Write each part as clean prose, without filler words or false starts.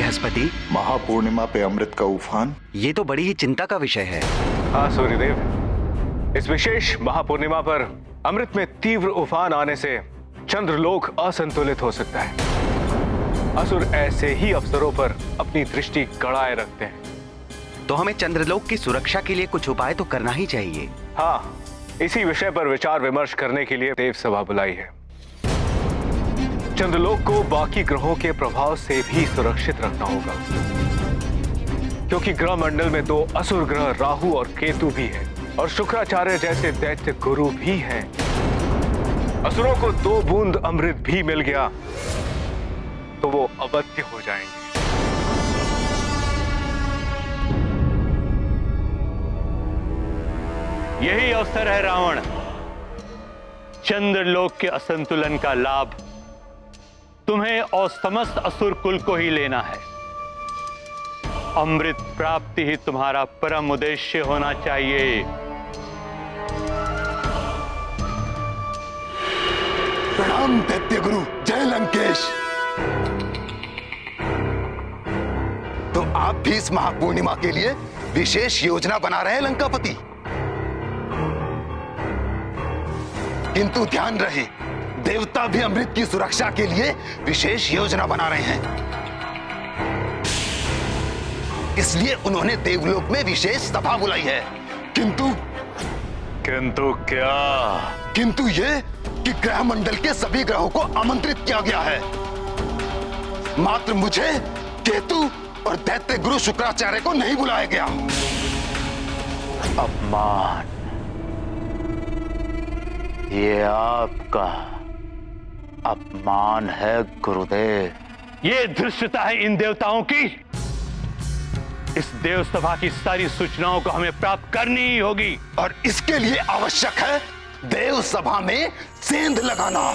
बृहस्पति। महापूर्णिमा पे अमृत का उफान, ये तो बड़ी ही चिंता का विषय है। हाँ सूर्यदेव, इस विशेष महापूर्णिमा पर अमृत में तीव्र उफान आने से चंद्रलोक असंतुलित हो सकता है। असुर ऐसे ही अवसरों पर अपनी दृष्टि गड़ाए रखते हैं। तो हमें चंद्रलोक की सुरक्षा के लिए कुछ उपाय तो करना ही चाहिए। हाँ, इसी विषय पर विचार विमर्श करने के लिए देव सभा बुलाई है। चंद्रलोक को बाकी ग्रहों के प्रभाव से भी सुरक्षित रखना होगा, क्योंकि ग्रह मंडल में 2 असुर ग्रह राहु और केतु भी हैं, और शुक्राचार्य जैसे दैत्य गुरु भी हैं। असुरों को 2 बूंद अमृत भी मिल गया तो वो अवध्य हो जाएंगे। यही अवसर है रावण, चंद्रलोक के असंतुलन का लाभ तुम्हें और समस्त असुर कुल को ही लेना है। अमृत प्राप्ति ही तुम्हारा परम उद्देश्य होना चाहिए। प्रणाम दैत्य गुरु, जय लंकेश। तो आप भी इस महापूर्णिमा के लिए विशेष योजना बना रहे हैं लंकापति। किंतु ध्यान रहे, देवता भी अमृत की सुरक्षा के लिए विशेष योजना बना रहे हैं। इसलिए उन्होंने देवलोक में विशेष सभा बुलाई है। किंतु क्या? किंतु ये कि ग्रह मंडल के सभी ग्रहों को आमंत्रित किया गया है, मात्र मुझे, केतु और दैत्य गुरु शुक्राचार्य को नहीं बुलाया गया। अपमान, ये आपका अपमान है गुरुदेव। ये धृष्टता है इन देवताओं की। इस देव सभा की सारी सूचनाओं को हमें प्राप्त करनी ही होगी, और इसके लिए आवश्यक है देव सभा में सेंध लगाना।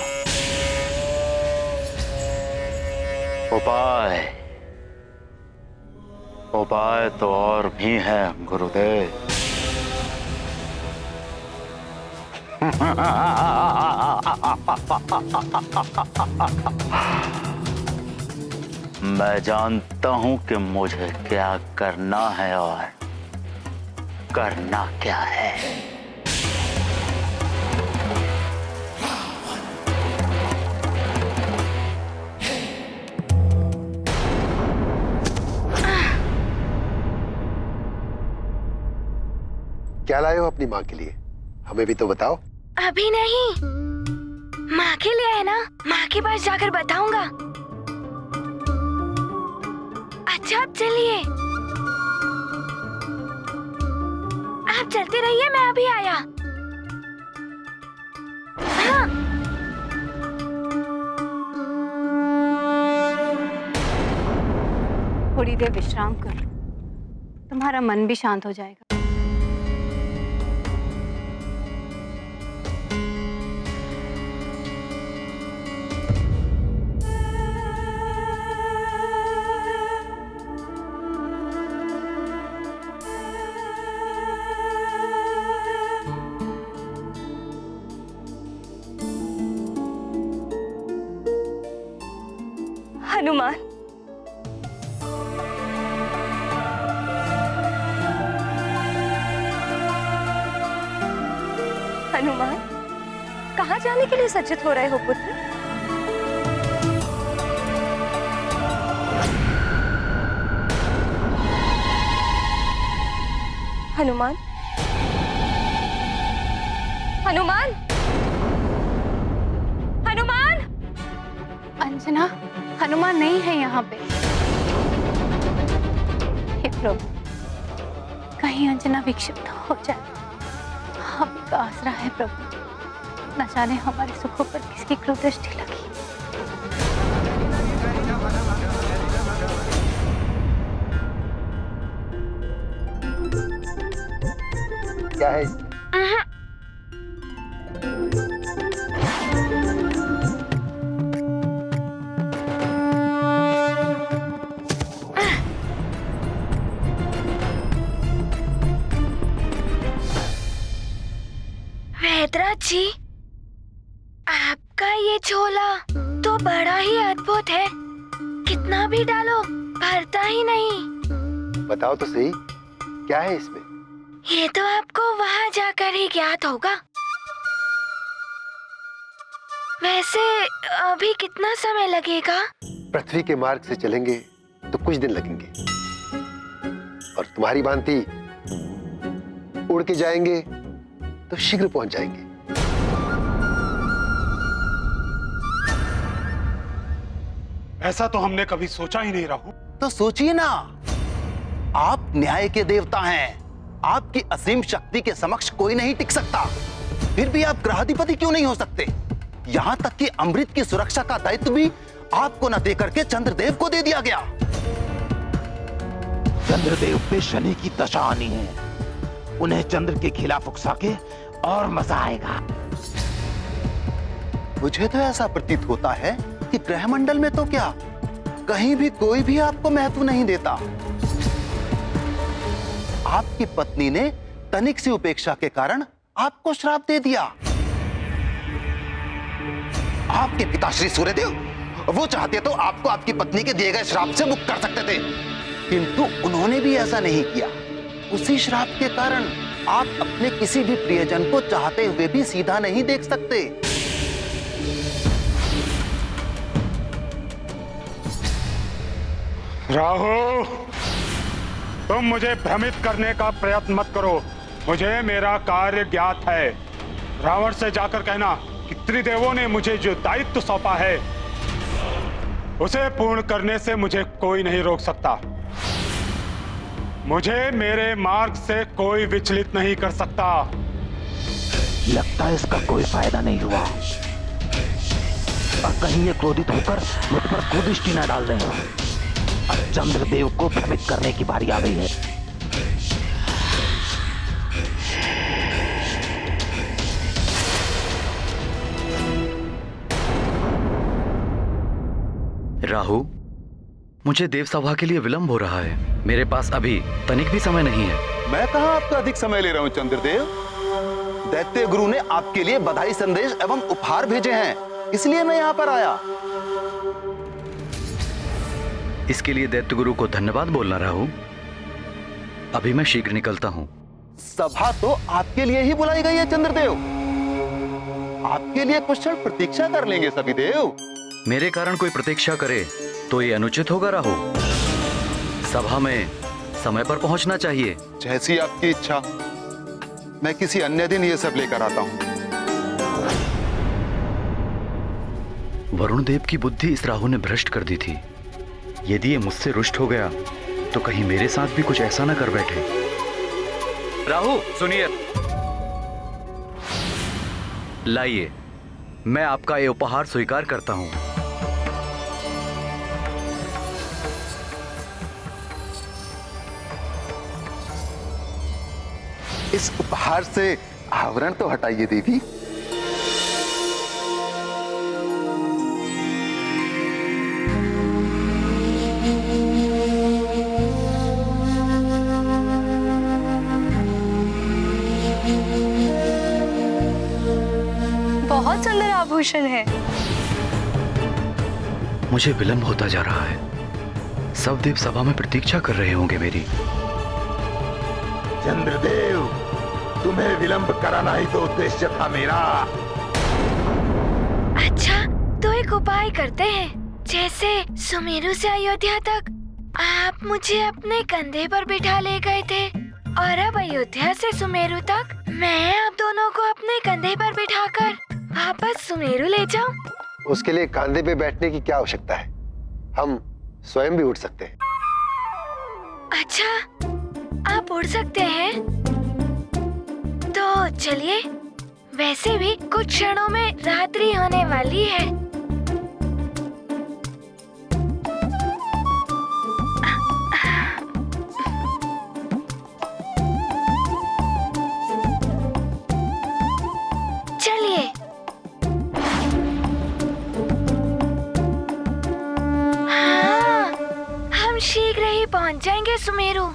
उपाय तो और भी है गुरुदेव। मैं जानता हूं कि मुझे क्या करना है और करना क्या है। क्या लाए हो अपनी माँ के लिए? हमें भी तो बताओ। अभी नहीं, माँ के लिए है ना, माँ के पास जाकर बताऊंगा। अच्छा आप चलिए, आप चलते रहिए, मैं अभी आया। हाँ। थोड़ी देर विश्राम कर, तुम्हारा मन भी शांत हो जाएगा। हनुमान, हनुमान, कहाँ जाने के लिए सज्जित हो रहे हो पुत्र? हनुमान, हनुमान, हनुमान। अंजना, हनुमान नहीं है यहाँ पे। हे प्रभु, कहीं अंजना विक्षिप्त हो जाए। हम का आसरा है प्रभु, न जाने हमारे सुखों पर किसकी क्रूर दृष्टि लगी। क्या है? वेदराज जी, आपका ये झोला तो बड़ा ही अद्भुत है। कितना भी डालो भरता ही नहीं। बताओ तो सही, क्या है इसमें? ये तो आपको वहाँ जाकर ही ज्ञात होगा। वैसे अभी कितना समय लगेगा? पृथ्वी के मार्ग से चलेंगे तो कुछ दिन लगेंगे, और तुम्हारी भांति उड़ के जाएंगे तो शीघ्र पहुंच जाएंगे। ऐसा तो हमने कभी सोचा ही नहीं राहु। तो सोचिए ना, आप न्याय के देवता हैं, आपकी असीम शक्ति के समक्ष कोई नहीं टिक सकता, फिर भी आप ग्रहाधिपति क्यों नहीं हो सकते? यहां तक कि अमृत की सुरक्षा का दायित्व भी आपको न देकर के चंद्रदेव को दे दिया गया। चंद्रदेव पे शनि की दशा आनी है, उन्हें चंद्र के खिलाफ उकसा के और मजा आएगा। मुझे तो ऐसा प्रतीत होता है कि ग्रहमंडल में तो क्या, कहीं भी कोई भी आपको महत्व नहीं देता। आपकी पत्नी ने तनिक सी उपेक्षा के कारण आपको श्राप दे दिया। आपके पिताश्री सूर्यदेव वो चाहते तो आपको आपकी पत्नी के दिए गए श्राप से मुक्त कर सकते थे, किंतु उन्होंने भी ऐसा नहीं किया। उसी श्राप के कारण आप अपने किसी भी प्रियजन को चाहते हुए भी सीधा नहीं देख सकते। राहु, तुम मुझे भ्रमित करने का प्रयत्न मत करो। मुझे मेरा कार्य ज्ञात है। रावण से जाकर कहना कि त्रिदेवों ने मुझे जो दायित्व सौंपा है उसे पूर्ण करने से मुझे कोई नहीं रोक सकता। मुझे मेरे मार्ग से कोई विचलित नहीं कर सकता। लगता है इसका कोई फायदा नहीं हुआ, और कहीं ये क्रोधित होकर मुझ पर कुदृष्टि न डाल दें। अब चंद्रदेव को भ्रमित करने की बारी आ गई है। राहु, मुझे देवसभा के लिए विलंब हो रहा है। मेरे पास अभी तनिक भी समय नहीं है। मैं कहां आपका अधिक समय ले रहा हूं चंद्रदेव। दैत्य गुरु ने आपके लिए बधाई संदेश एवं उपहार भेजे हैं, इसलिए मैं यहां पर आया। इसके लिए दैत्य गुरु को धन्यवाद बोलना राहु। अभी मैं शीघ्र निकलता हूं। सभा तो आपके लिए ही बुलाई गई है चंद्रदेव, आपके लिए कुछ क्षण प्रतीक्षा कर लेंगे सभी देव। मेरे कारण कोई प्रतीक्षा करे तो ये अनुचित होगा राहु। सभा में समय पर पहुंचना चाहिए। जैसी आपकी इच्छा, मैं किसी अन्य दिन ये सब लेकर आता हूं। वरुण देव की बुद्धि इस राहु ने भ्रष्ट कर दी थी। यदि ये मुझसे रुष्ट हो गया तो कहीं मेरे साथ भी कुछ ऐसा ना कर बैठे। राहु सुनिए, लाइए, मैं आपका ये उपहार स्वीकार करता हूं। इस उपहार से आवरण तो हटाइए देवी। बहुत सुंदर आभूषण है। मुझे विलंब होता जा रहा है। सब देव सभा में प्रतीक्षा कर रहे होंगे मेरी। चंद्रदेव, तुम्हें विलंब कराना ही तो उद्देश्य था मेरा। अच्छा, तो एक उपाय करते हैं। जैसे सुमेरु से अयोध्या तक आप मुझे अपने कंधे पर बिठा ले गए थे, और अब अयोध्या से सुमेरु तक मैं आप दोनों को अपने कंधे पर बिठाकर वापस सुमेरु ले जाऊं। उसके लिए कंधे पे बैठने की क्या आवश्यकता है? हम स्वयं भी उठ सकते हैं। अच्छा, आप उड़ सकते हैं? तो चलिए, वैसे भी कुछ क्षणों में रात्रि होने वाली है। चलिए। हाँ, हम शीघ्र ही पहुंच जाएंगे सुमेरु।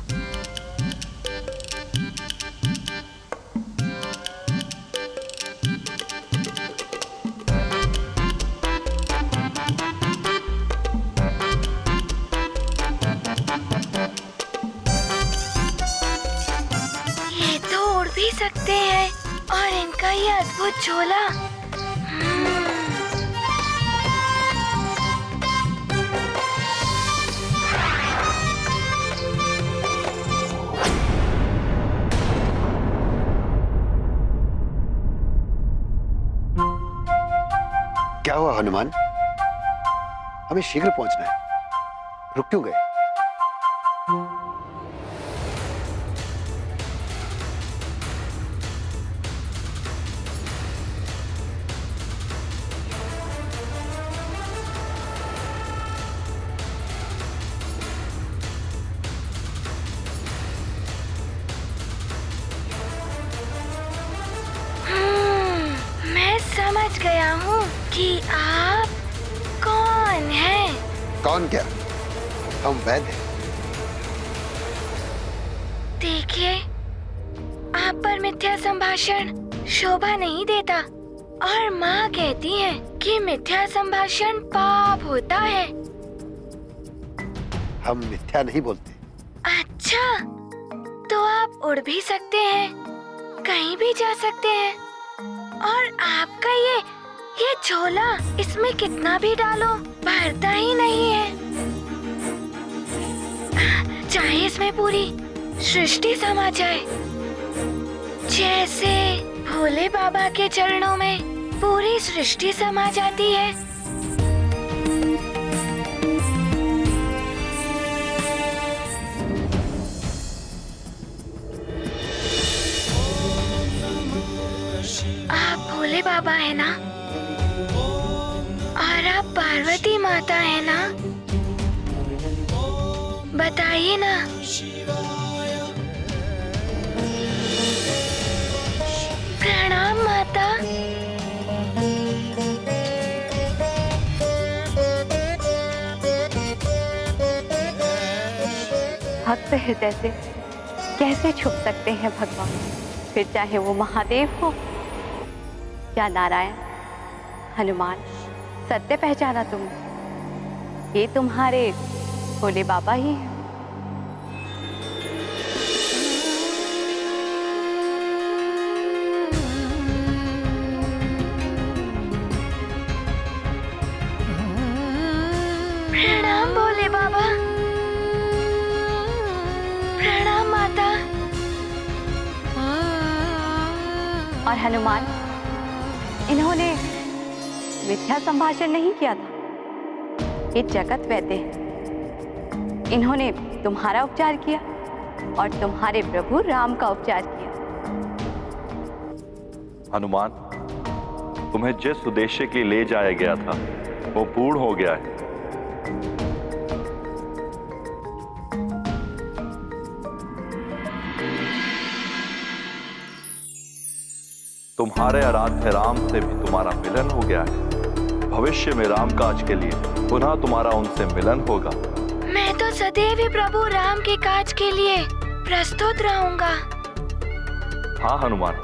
अद्भुत झोला। क्या हुआ हनुमान? हमें शीघ्र पहुंचना है, रुक क्यों गए? मैं समझ गया हूँ कि आप कौन हैं। कौन क्या? हम वैद्य हैं। देखिए, आप पर मिथ्या संभाषण शोभा नहीं देता और माँ कहती है कि मिथ्या संभाषण पाप होता है। हम मिथ्या नहीं बोलते। अच्छा, तो आप उड़ भी सकते हैं, कहीं भी जा सकते हैं, और आपका ये झोला, इसमें कितना भी डालो भरता ही नहीं है। चाहे इसमें पूरी सृष्टि समा जाए, जैसे भोले बाबा के चरणों में पूरी सृष्टि समा जाती है। आप भोले बाबा है ना, और आप पार्वती माता है ना? बताइए ना। प्रणाम माता। भक्त हृदय से कैसे छुप सकते हैं भगवान, फिर चाहे वो महादेव हो या नारायण। हनुमान, सत्य पहचाना तुम, ये तुम्हारे भोले बाबा ही हैं। प्रणाम भोले बाबा। प्रणाम माता। और हनुमान, इन्होंने मिथ्या संभाषण नहीं किया था। ये जगत वैद्य हैं। इन्होंने तुम्हारा उपचार किया और तुम्हारे प्रभु राम का उपचार किया। हनुमान, तुम्हें जिस उद्देश्य के लिए ले जाया गया था वो पूर्ण हो गया है। तुम्हारे आराध्य राम से भी तुम्हारा मिलन हो गया है। भविष्य में रामकाज के लिए पुनः तुम्हारा उनसे मिलन होगा। मैं तो सदैव ही प्रभु राम के काज के लिए प्रस्तुत रहूंगा। हाँ हनुमान,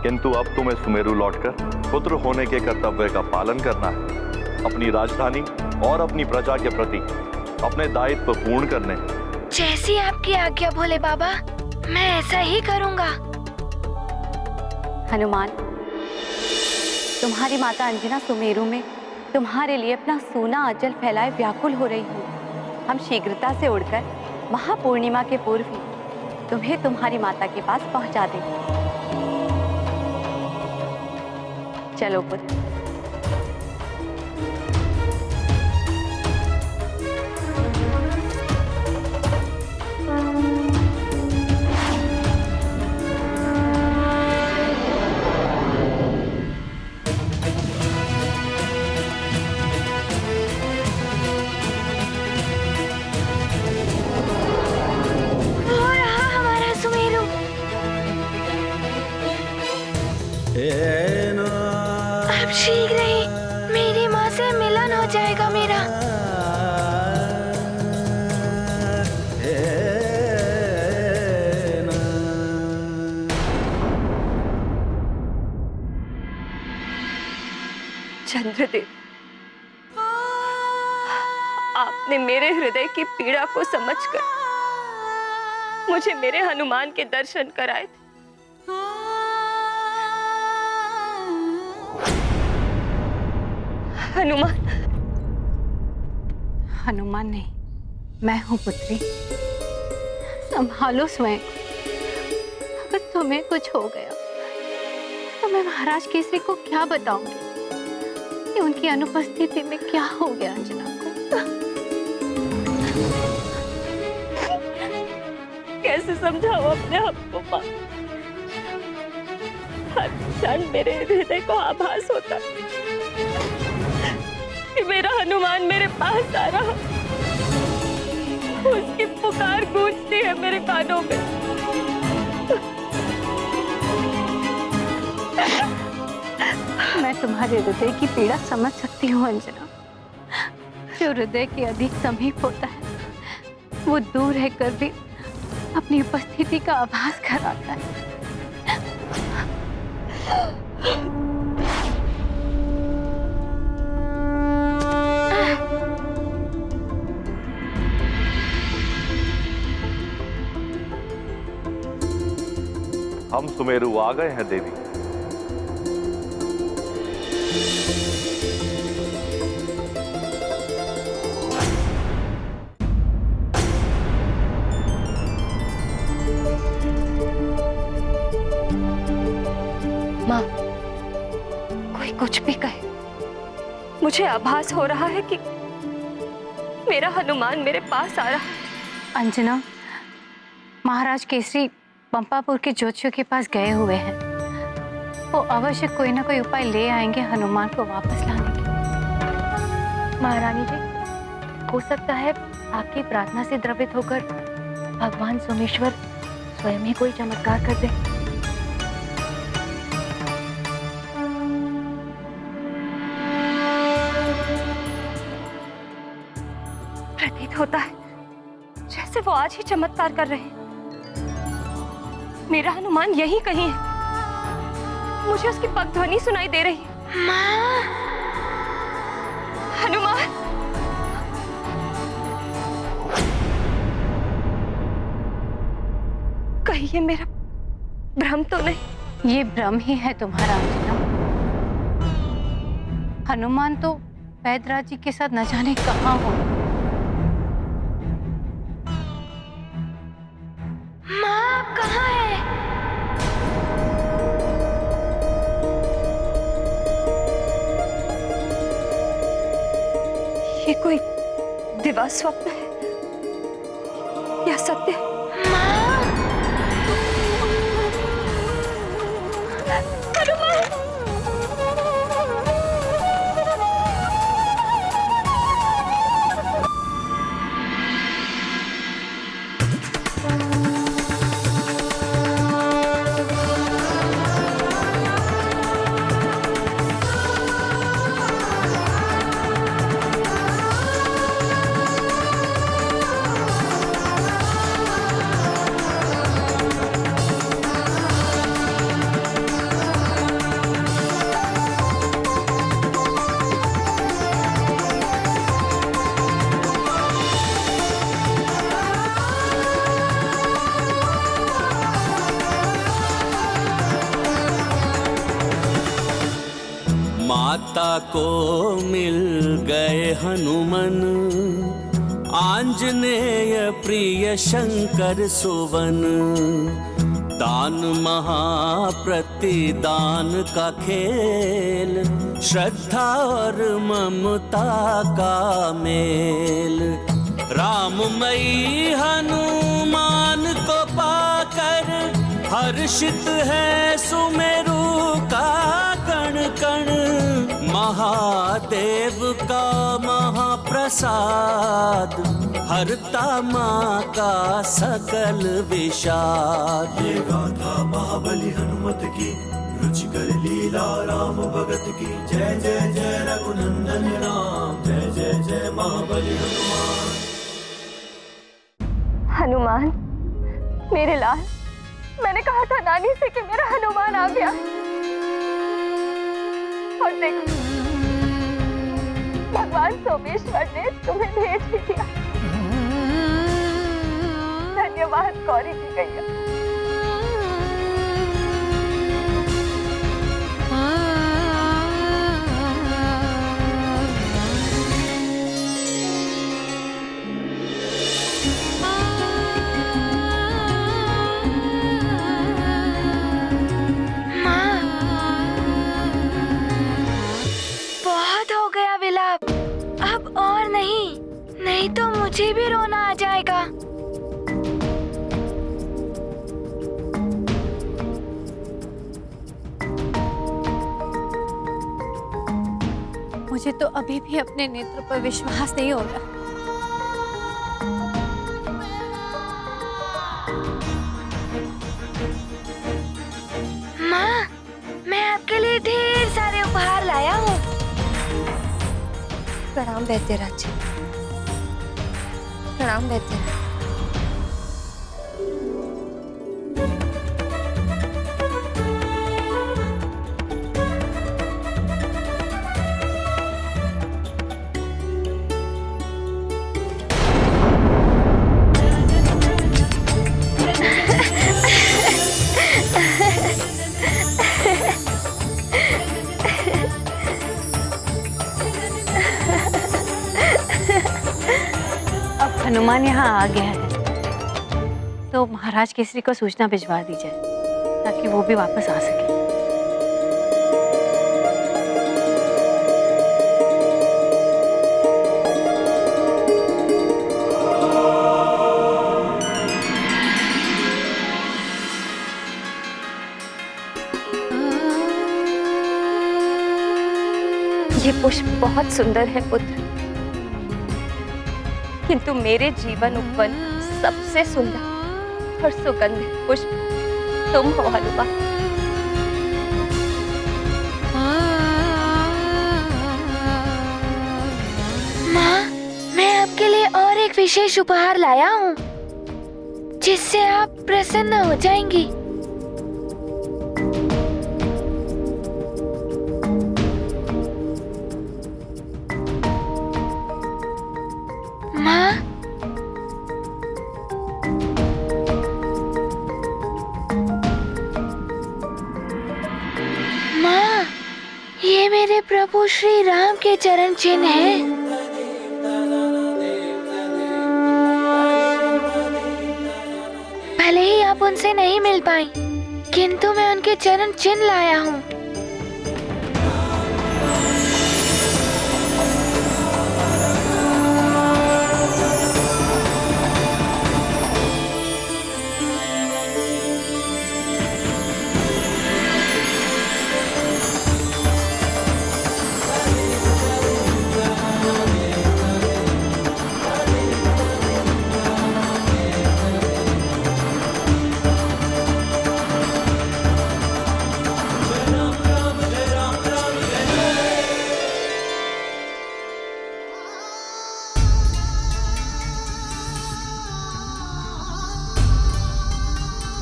किंतु अब तुम्हें सुमेरु लौटकर पुत्र होने के कर्तव्य का पालन करना है। अपनी राजधानी और अपनी प्रजा के प्रति अपने दायित्व पूर्ण करने। जैसी आपकी आज्ञा भोले बाबा, मैं ऐसा ही करूंगा। हनुमान, तुम्हारी माता अंजना सुमेरु में तुम्हारे लिए अपना सोना आंचल फैलाए व्याकुल हो रही हूँ। हम शीघ्रता से उड़कर महापूर्णिमा के पूर्व ही तुम्हें तुम्हारी माता के पास पहुंचा देंगे। चलो पुत्र। अब शीघ्र ही मेरी माँ से मिलन हो जाएगा मेरा। चंद्रदेव, आपने मेरे हृदय की पीड़ा को समझकर मुझे मेरे हनुमान के दर्शन कराए थे। हनुमान। हनुमान नहीं, मैं हूं पुत्री। संभालो स्वयं। अगर तुम्हें कुछ हो गया तो मैं महाराज केसरी को क्या बताऊंगी कि उनकी अनुपस्थिति में क्या हो गया अंजना को। कैसे समझाओ अपने आप को मां? हर क्षण मेरे हृदय को आभास होता कि मेरा हनुमान मेरे पास आ रहा, उसकी पुकार गूंजती है मेरे कानों में। मैं तुम्हारे हृदय की पीड़ा समझ सकती हूँ अंजना। जो हृदय के अधिक समीप होता है वो दूर रहकर भी अपनी उपस्थिति का आभास कराता है। हम सुमेरु आ गए हैं देवी। माँ, कोई कुछ भी कहे, मुझे आभास हो रहा है कि मेरा हनुमान मेरे पास आ रहा है। अंजना, महाराज केसरी पंपापुर के ज्योतिषियों के पास गए हुए हैं। वो अवश्य कोई ना कोई उपाय ले आएंगे हनुमान को वापस लाने के। महारानी जी, हो सकता है आपकी प्रार्थना से द्रवित होकर भगवान सोमेश्वर स्वयं ही कोई चमत्कार कर दे। प्रतीत होता है जैसे वो आज ही चमत्कार कर रहे हैं। मेरा हनुमान यहीं कहीं है। मुझे उसकी पगध्वनि सुनाई दे रही है। माँ! हनुमान! कहीं ये मेरा भ्रम तो नहीं? ये भ्रम ही है तुम्हारा अंजना। हनुमान तो वैद्यराज जी के साथ न जाने कहाँ हो। माँ कहाँ है? ये कोई दिवा स्वप्न है या सत्य? माँ! हनुमान! माता को मिल गए हनुमान, आंजनेय प्रिय शंकर सुवन। दान महाप्रतिदान का खेल, श्रद्धा और ममता का मेल। राममयी हनुमान को पाकर हर्षित है सुमेरु का कण कण। महादेव का महाप्रसाद, हरता माँ का सकल विषाद। ये गाथा महाबली हनुमत की, रुचिकर लीला राम भगत की। जय जय जय रघुनंदन राम, जय जय जय महाबली हनुमान। हनुमान, मेरे लाल, मैंने कहा था नानी से कि मेरा हनुमान आ गया, और देखो भगवान सोमेश्वर ने तुम्हें भेज भी दिया। धन्यवाद गौरी जी गैया। नहीं तो मुझे भी रोना आ जाएगा। मुझे तो अभी भी अपने नेत्र पर विश्वास नहीं हो रहा। माँ, मैं आपके लिए ढेर सारे उपहार लाया हूँ। प्रणाम वैद्यराज जी। प्रणाम वैद्यराज। हनुमान यहाँ आ गया है तो महाराज केसरी को सूचना भिजवा दी जाए ताकि वो भी वापस आ सके। ये पुष्प बहुत सुंदर है पुत्र, किंतु मेरे जीवन उपवन सबसे सुंदर और सुगंधित पुष्प तुम हो हनुमान। माँ, मैं आपके लिए और एक विशेष उपहार लाया हूँ जिससे आप प्रसन्न हो जाएंगी। माँ, माँ, ये मेरे प्रभु श्री राम के चरण चिन्ह हैं। भले ही आप उनसे नहीं मिल पाई, किंतु मैं उनके चरण चिन्ह लाया हूँ।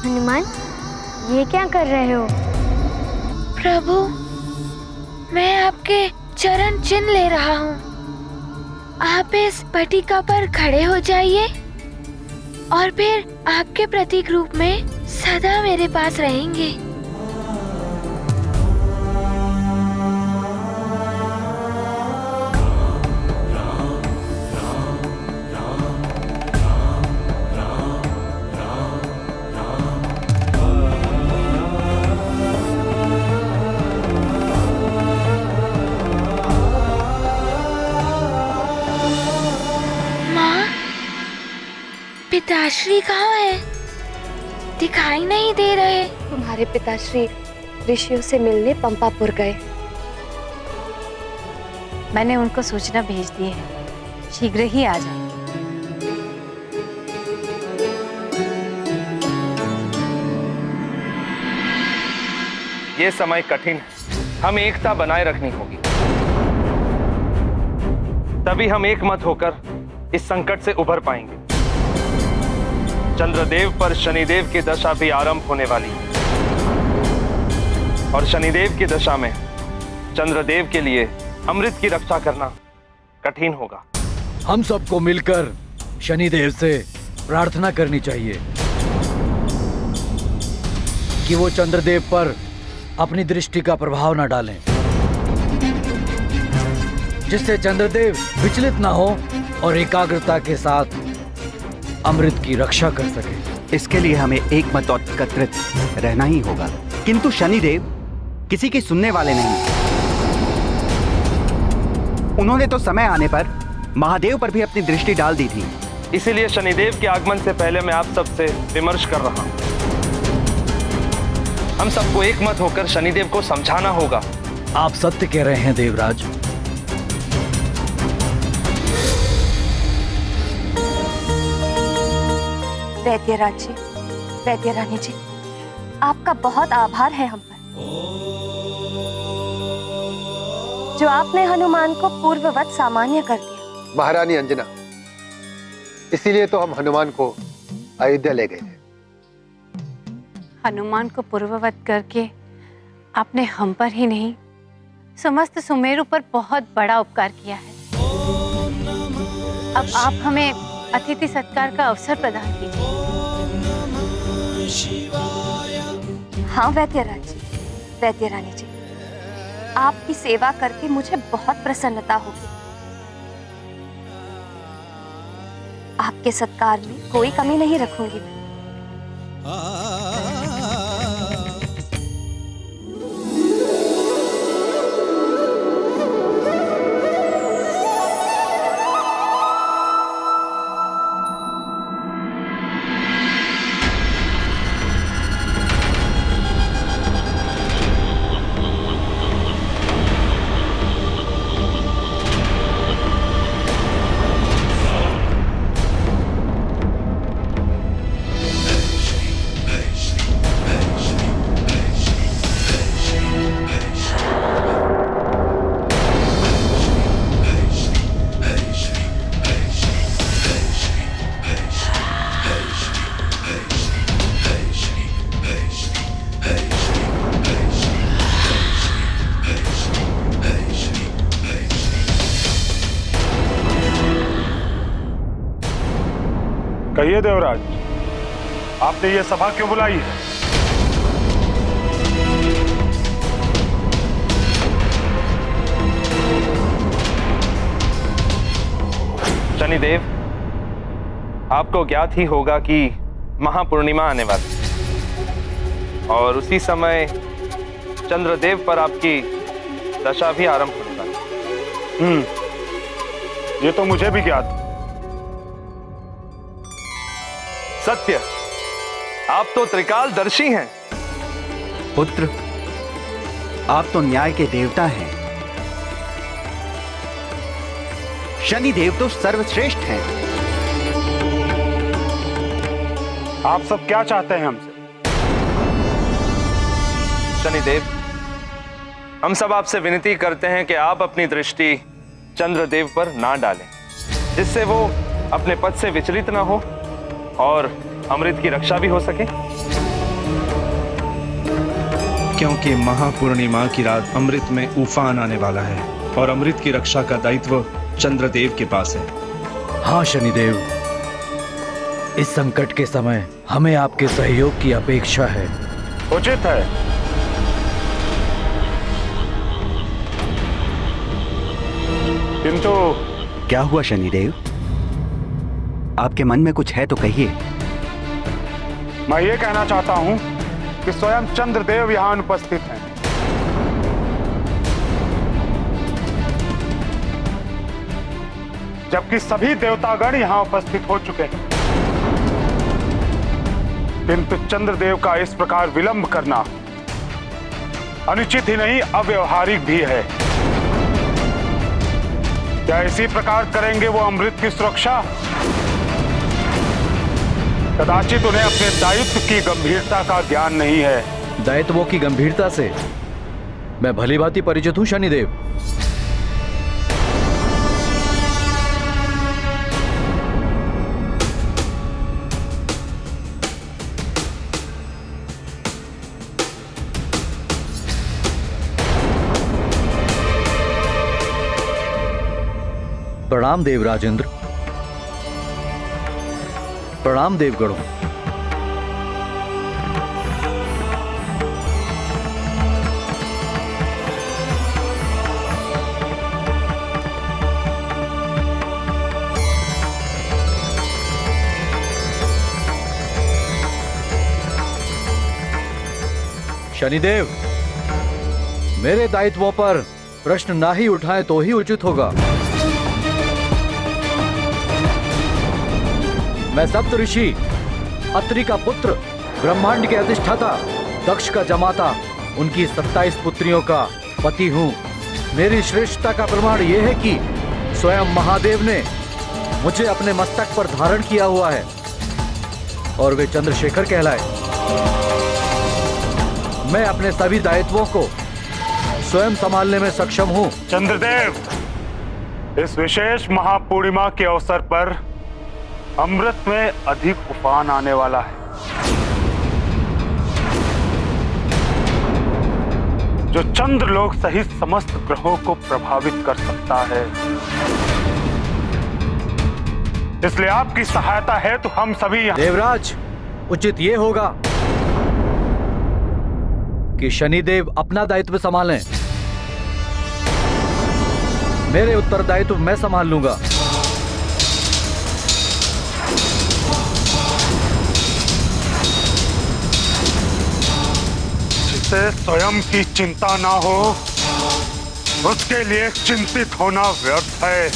हनुमान, ये क्या कर रहे हो? प्रभु, मैं आपके चरण चिन्ह ले रहा हूँ। आप इस पटिका पर खड़े हो जाइए और फिर आपके प्रतीक रूप में सदा मेरे पास रहेंगे। पिताश्री कहाँ है? दिखाई नहीं दे रहे। तुम्हारे पिताश्री ऋषियों से मिलने पंपापुर गए। मैंने उनको सूचना भेज दी है, शीघ्र ही आ जाएंगे। ये समय कठिन है, हमें एकता बनाए रखनी होगी, तभी हम एकमत होकर इस संकट से उभर पाएंगे। चंद्रदेव पर शनिदेव की दशा भी आरंभ होने वाली है और शनिदेव की दशा में चंद्रदेव के लिए अमृत की रक्षा करना कठिन होगा। हम सबको मिलकर शनिदेव से प्रार्थना करनी चाहिए कि वो चंद्रदेव पर अपनी दृष्टि का प्रभाव न डालें, जिससे चंद्रदेव विचलित ना हो और एकाग्रता के साथ अमृत की रक्षा कर सके। इसके लिए हमें एक मत और एकत्रित रहना ही होगा, किंतु शनिदेव किसी की सुनने वाले नहीं। उन्होंने तो समय आने पर महादेव पर भी अपनी दृष्टि डाल दी थी। इसीलिए शनिदेव के आगमन से पहले मैं आप सबसे विमर्श कर रहा हूं। हम सबको एक मत होकर शनिदेव को समझाना होगा। आप सत्य कह रहे हैं देवराज। वैद्यराज जी, वैद्य रानी जी, आपका बहुत आभार है हम पर, जो आपने हनुमान को पूर्ववत सामान्य कर दिया। महारानी अंजना, इसीलिए तो हम हनुमान को अयोध्या ले गए थे। हनुमान को पूर्ववत करके आपने हम पर ही नहीं, समस्त सुमेरु पर बहुत बड़ा उपकार किया है। अब आप हमें अतिथि सत्कार का अवसर प्रदान कीजिए। हाँ वैद्यराज जी, वैद्य रानी जी, आपकी सेवा करके मुझे बहुत प्रसन्नता होगी। आपके सत्कार में कोई कमी नहीं रखूंगी मैं। कहिए देवराज, आपने ये सभा क्यों बुलाई है? शनिदेव, आपको ज्ञात ही होगा कि महापूर्णिमा आने वाली है और उसी समय चंद्रदेव पर आपकी दशा भी आरंभ होने वाली है। ये तो मुझे भी ज्ञात। सत्य, आप तो त्रिकालदर्शी हैं। पुत्र, आप तो न्याय के देवता हैं। शनि देव तो सर्वश्रेष्ठ हैं। आप सब क्या चाहते हैं हमसे? शनिदेव, हम सब आपसे विनती करते हैं कि आप अपनी दृष्टि चंद्रदेव पर ना डालें, जिससे वो अपने पद से विचलित ना हो और अमृत की रक्षा भी हो सके। क्योंकि महापूर्णिमा की रात अमृत में उफान आने वाला है और अमृत की रक्षा का दायित्व चंद्रदेव के पास है। हाँ शनिदेव, इस संकट के समय हमें आपके सहयोग की अपेक्षा है। उचित है। किंतु क्या हुआ शनिदेव? आपके मन में कुछ है तो कहिए। मैं ये कहना चाहता हूं कि स्वयं चंद्रदेव यहां अनुपस्थित हैं। जबकि सभी देवतागण यहां उपस्थित हो चुके हैं, किंतु चंद्रदेव का इस प्रकार विलंब करना अनुचित ही नहीं, अव्यवहारिक भी है। क्या इसी प्रकार करेंगे वो अमृत की सुरक्षा? कदाचित उन्हें अपने दायित्व की गंभीरता का ज्ञान नहीं है। दायित्वों की गंभीरता से मैं भली भांति परिचित हूं शनिदेव। प्रणाम देव राजेंद्र। प्रणाम देवगणों। शनिदेव, मेरे दायित्वों पर प्रश्न ना ही उठाएं तो ही उचित होगा। मैं सप्त ऋषि अत्रि का पुत्र, ब्रह्मांड के अधिष्ठाता, दक्ष का जमाता, उनकी 27 पुत्रियों का पति हूँ। मेरी श्रेष्ठता का प्रमाण यह है कि स्वयं महादेव ने मुझे अपने मस्तक पर धारण किया हुआ है और वे चंद्रशेखर कहलाए। मैं अपने सभी दायित्वों को स्वयं संभालने में सक्षम हूँ। चंद्रदेव, इस विशेष महापूर्णिमा के अवसर पर अमृत में अधिक उफान आने वाला है, जो चंद्रलोक सहित समस्त ग्रहों को प्रभावित कर सकता है। इसलिए आपकी सहायता है तो हम सभी यहाँ। देवराज, उचित ये होगा कि शनिदेव अपना दायित्व संभालें। मेरे उत्तरदायित्व मैं संभाल लूंगा। जिसे स्वयं की चिंता ना हो, उसके लिए चिंतित होना व्यर्थ है।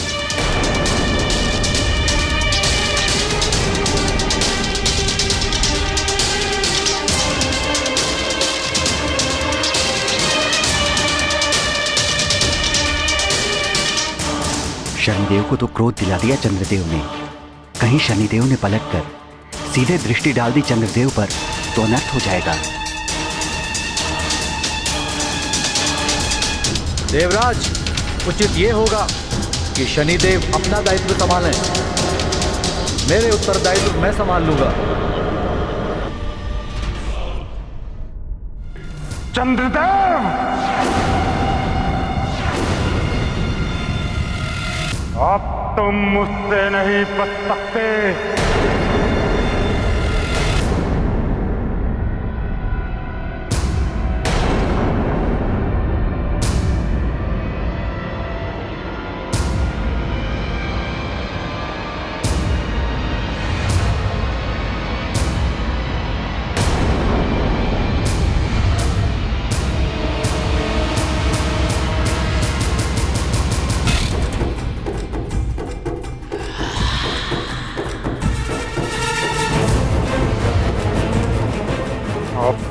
शनिदेव को तो क्रोध दिला दिया चंद्रदेव ने। कहीं शनिदेव ने पलटकर सीधे दृष्टि डाल दी चंद्रदेव पर तो अनर्थ हो जाएगा। देवराज, उचित ये होगा कि शनिदेव अपना दायित्व संभालें। मेरे उत्तरदायित्व मैं संभाल लूंगा। चंद्रदेव, अब तुम मुझसे नहीं बच सकते।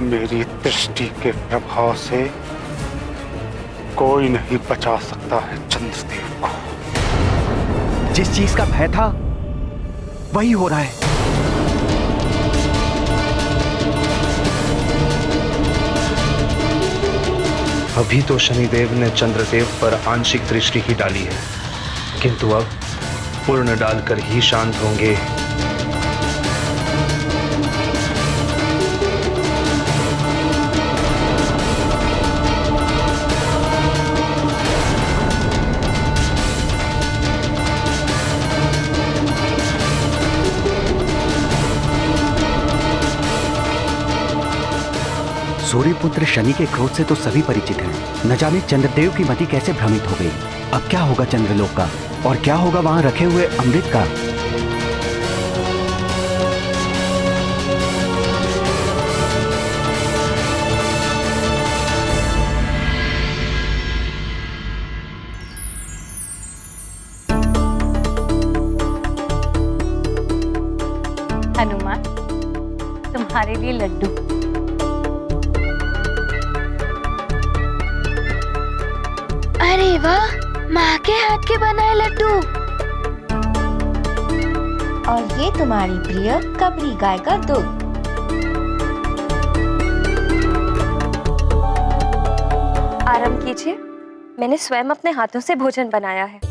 मेरी दृष्टि के प्रभाव से कोई नहीं बचा सकता है चंद्रदेव को। जिस चीज का भय था वही हो रहा है। अभी तो शनिदेव ने चंद्रदेव पर आंशिक दृष्टि ही डाली है, किंतु अब पूर्ण डालकर ही शांत होंगे। सूर्यपुत्र शनि के क्रोध से तो सभी परिचित हैं। न जाने चंद्रदेव की मति कैसे भ्रमित हो गई। अब क्या होगा चंद्रलोक का, और क्या होगा वहां रखे हुए अमृत का। हनुमान, तुम्हारे लिए लड्डू। अरे वाह, माँ के हाथ के बनाए लड्डू। और ये तुम्हारी प्रिय कबरी गाय का दूध। आराम कीजिए, मैंने स्वयं अपने हाथों से भोजन बनाया है।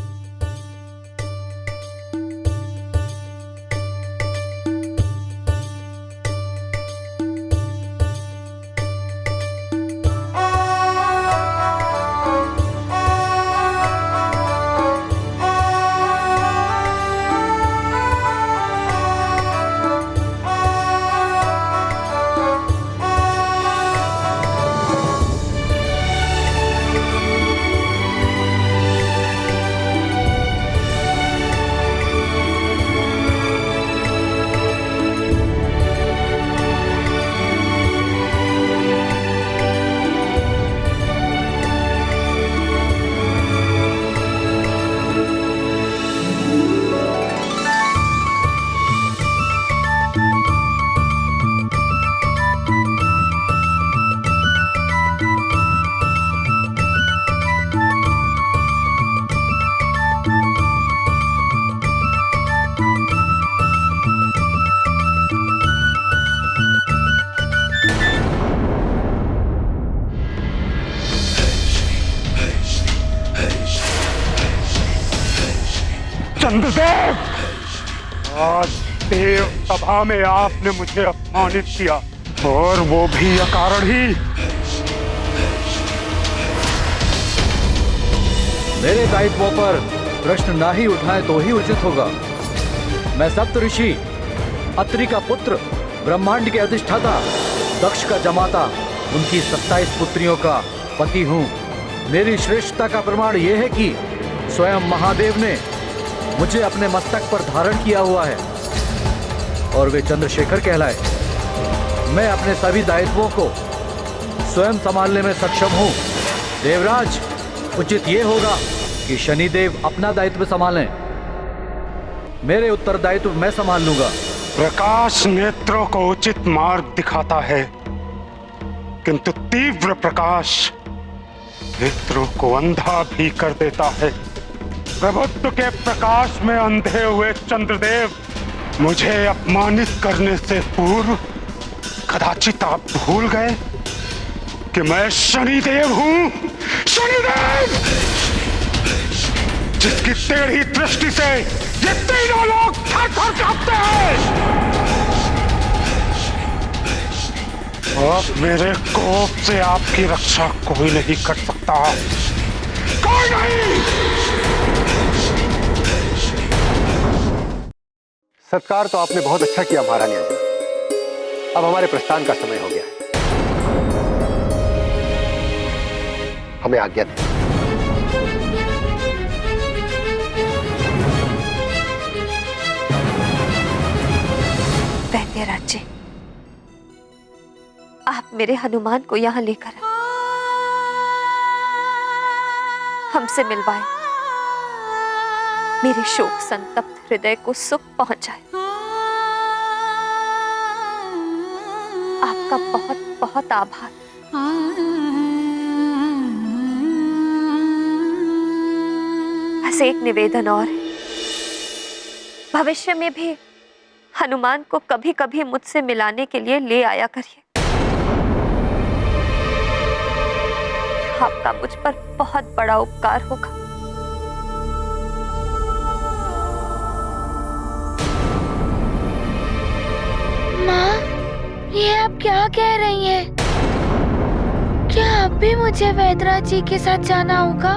चंद्रदेव, आज देव सभा में आपने मुझे अपमानित किया, और वो भी अकारण ही। मेरे दायित्वों पर प्रश्न ना ही उठाएं तो ही उचित होगा। मैं सप्तऋषि, अत्रि का पुत्र, ब्रह्मांड के अधिष्ठाता, दक्ष का जमाता, उनकी 27 पुत्रियों का पति हूं। मेरी श्रेष्ठता का प्रमाण यह है कि स्वयं महादेव ने मुझे अपने मस्तक पर धारण किया हुआ है और वे चंद्रशेखर कहलाए। मैं अपने सभी दायित्वों को स्वयं संभालने में सक्षम हूं। देवराज, उचित ये होगा कि शनिदेव अपना दायित्व संभालें। मेरे उत्तरदायित्व मैं संभाल लूंगा। प्रकाश नेत्रों को उचित मार्ग दिखाता है, किंतु तीव्र प्रकाश नेत्रों को अंधा भी कर देता है। प्रभुत्व के प्रकाश में अंधे हुए चंद्रदेव, मुझे अपमानित करने से पूर्व कदाचित आप भूल गए कि मैं शनिदेव हूं। शनिदेव, जिसकी टेढ़ी दृष्टि से ये तीनों लोग थर-थर कांपते हैं। अब मेरे कोप से आपकी रक्षा कोई नहीं कर सकता, कोई नहीं। सत्कार तो आपने बहुत अच्छा किया महारानी अंजना। अब हमारे प्रस्थान का समय हो गया है, हमें आज्ञा दें। वैद्यराज जी, आप मेरे हनुमान को यहाँ लेकर आए, हमसे मिलवाए, मेरे शोक संतप्त हृदय को सुख पहुंचाए। आपका बहुत बहुत आभार। बस एक निवेदन और है, भविष्य में भी हनुमान को कभी कभी मुझसे मिलाने के लिए ले आया करिए। आपका मुझ पर बहुत बड़ा उपकार होगा। माँ, ये आप क्या कह रही हैं? क्या अब भी मुझे वैद्यराज जी के साथ जाना होगा?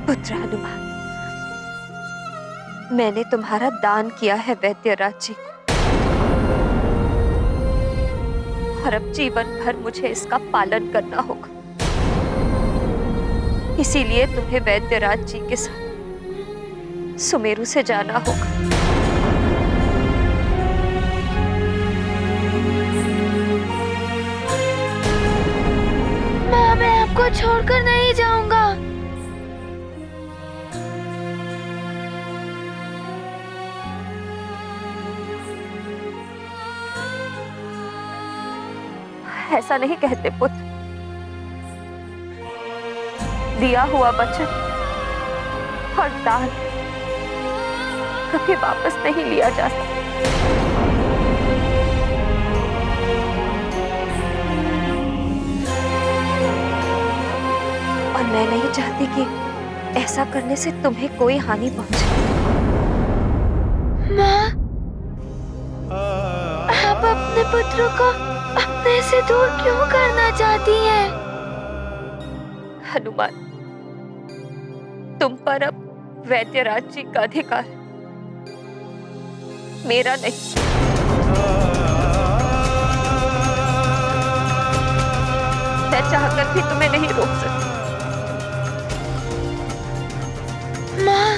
पुत्र हनुमान, मैंने तुम्हारा दान किया है वैद्यराज जी को, और अब जीवन भर मुझे इसका पालन करना होगा। इसीलिए तुम्हें वैद्यराज जी के साथ सुमेरु से जाना होगा। माँ, मैं आपको छोड़कर नहीं जाऊंगा। ऐसा नहीं कहते पुत्र। दिया हुआ वचन और दान कभी वापस नहीं लिया जा सकता। और मैं नहीं चाहती कि ऐसा करने से तुम्हें कोई हानि पहुंचे। माँ, आप अपने पुत्र को अपने से दूर क्यों करना चाहती हैं? हनुमान, तुम पर अब वैद्यराज जी का अधिकार है, मेरा नहीं। मैं चाहकर भी तुम्हें नहीं रोक सकती। माँ,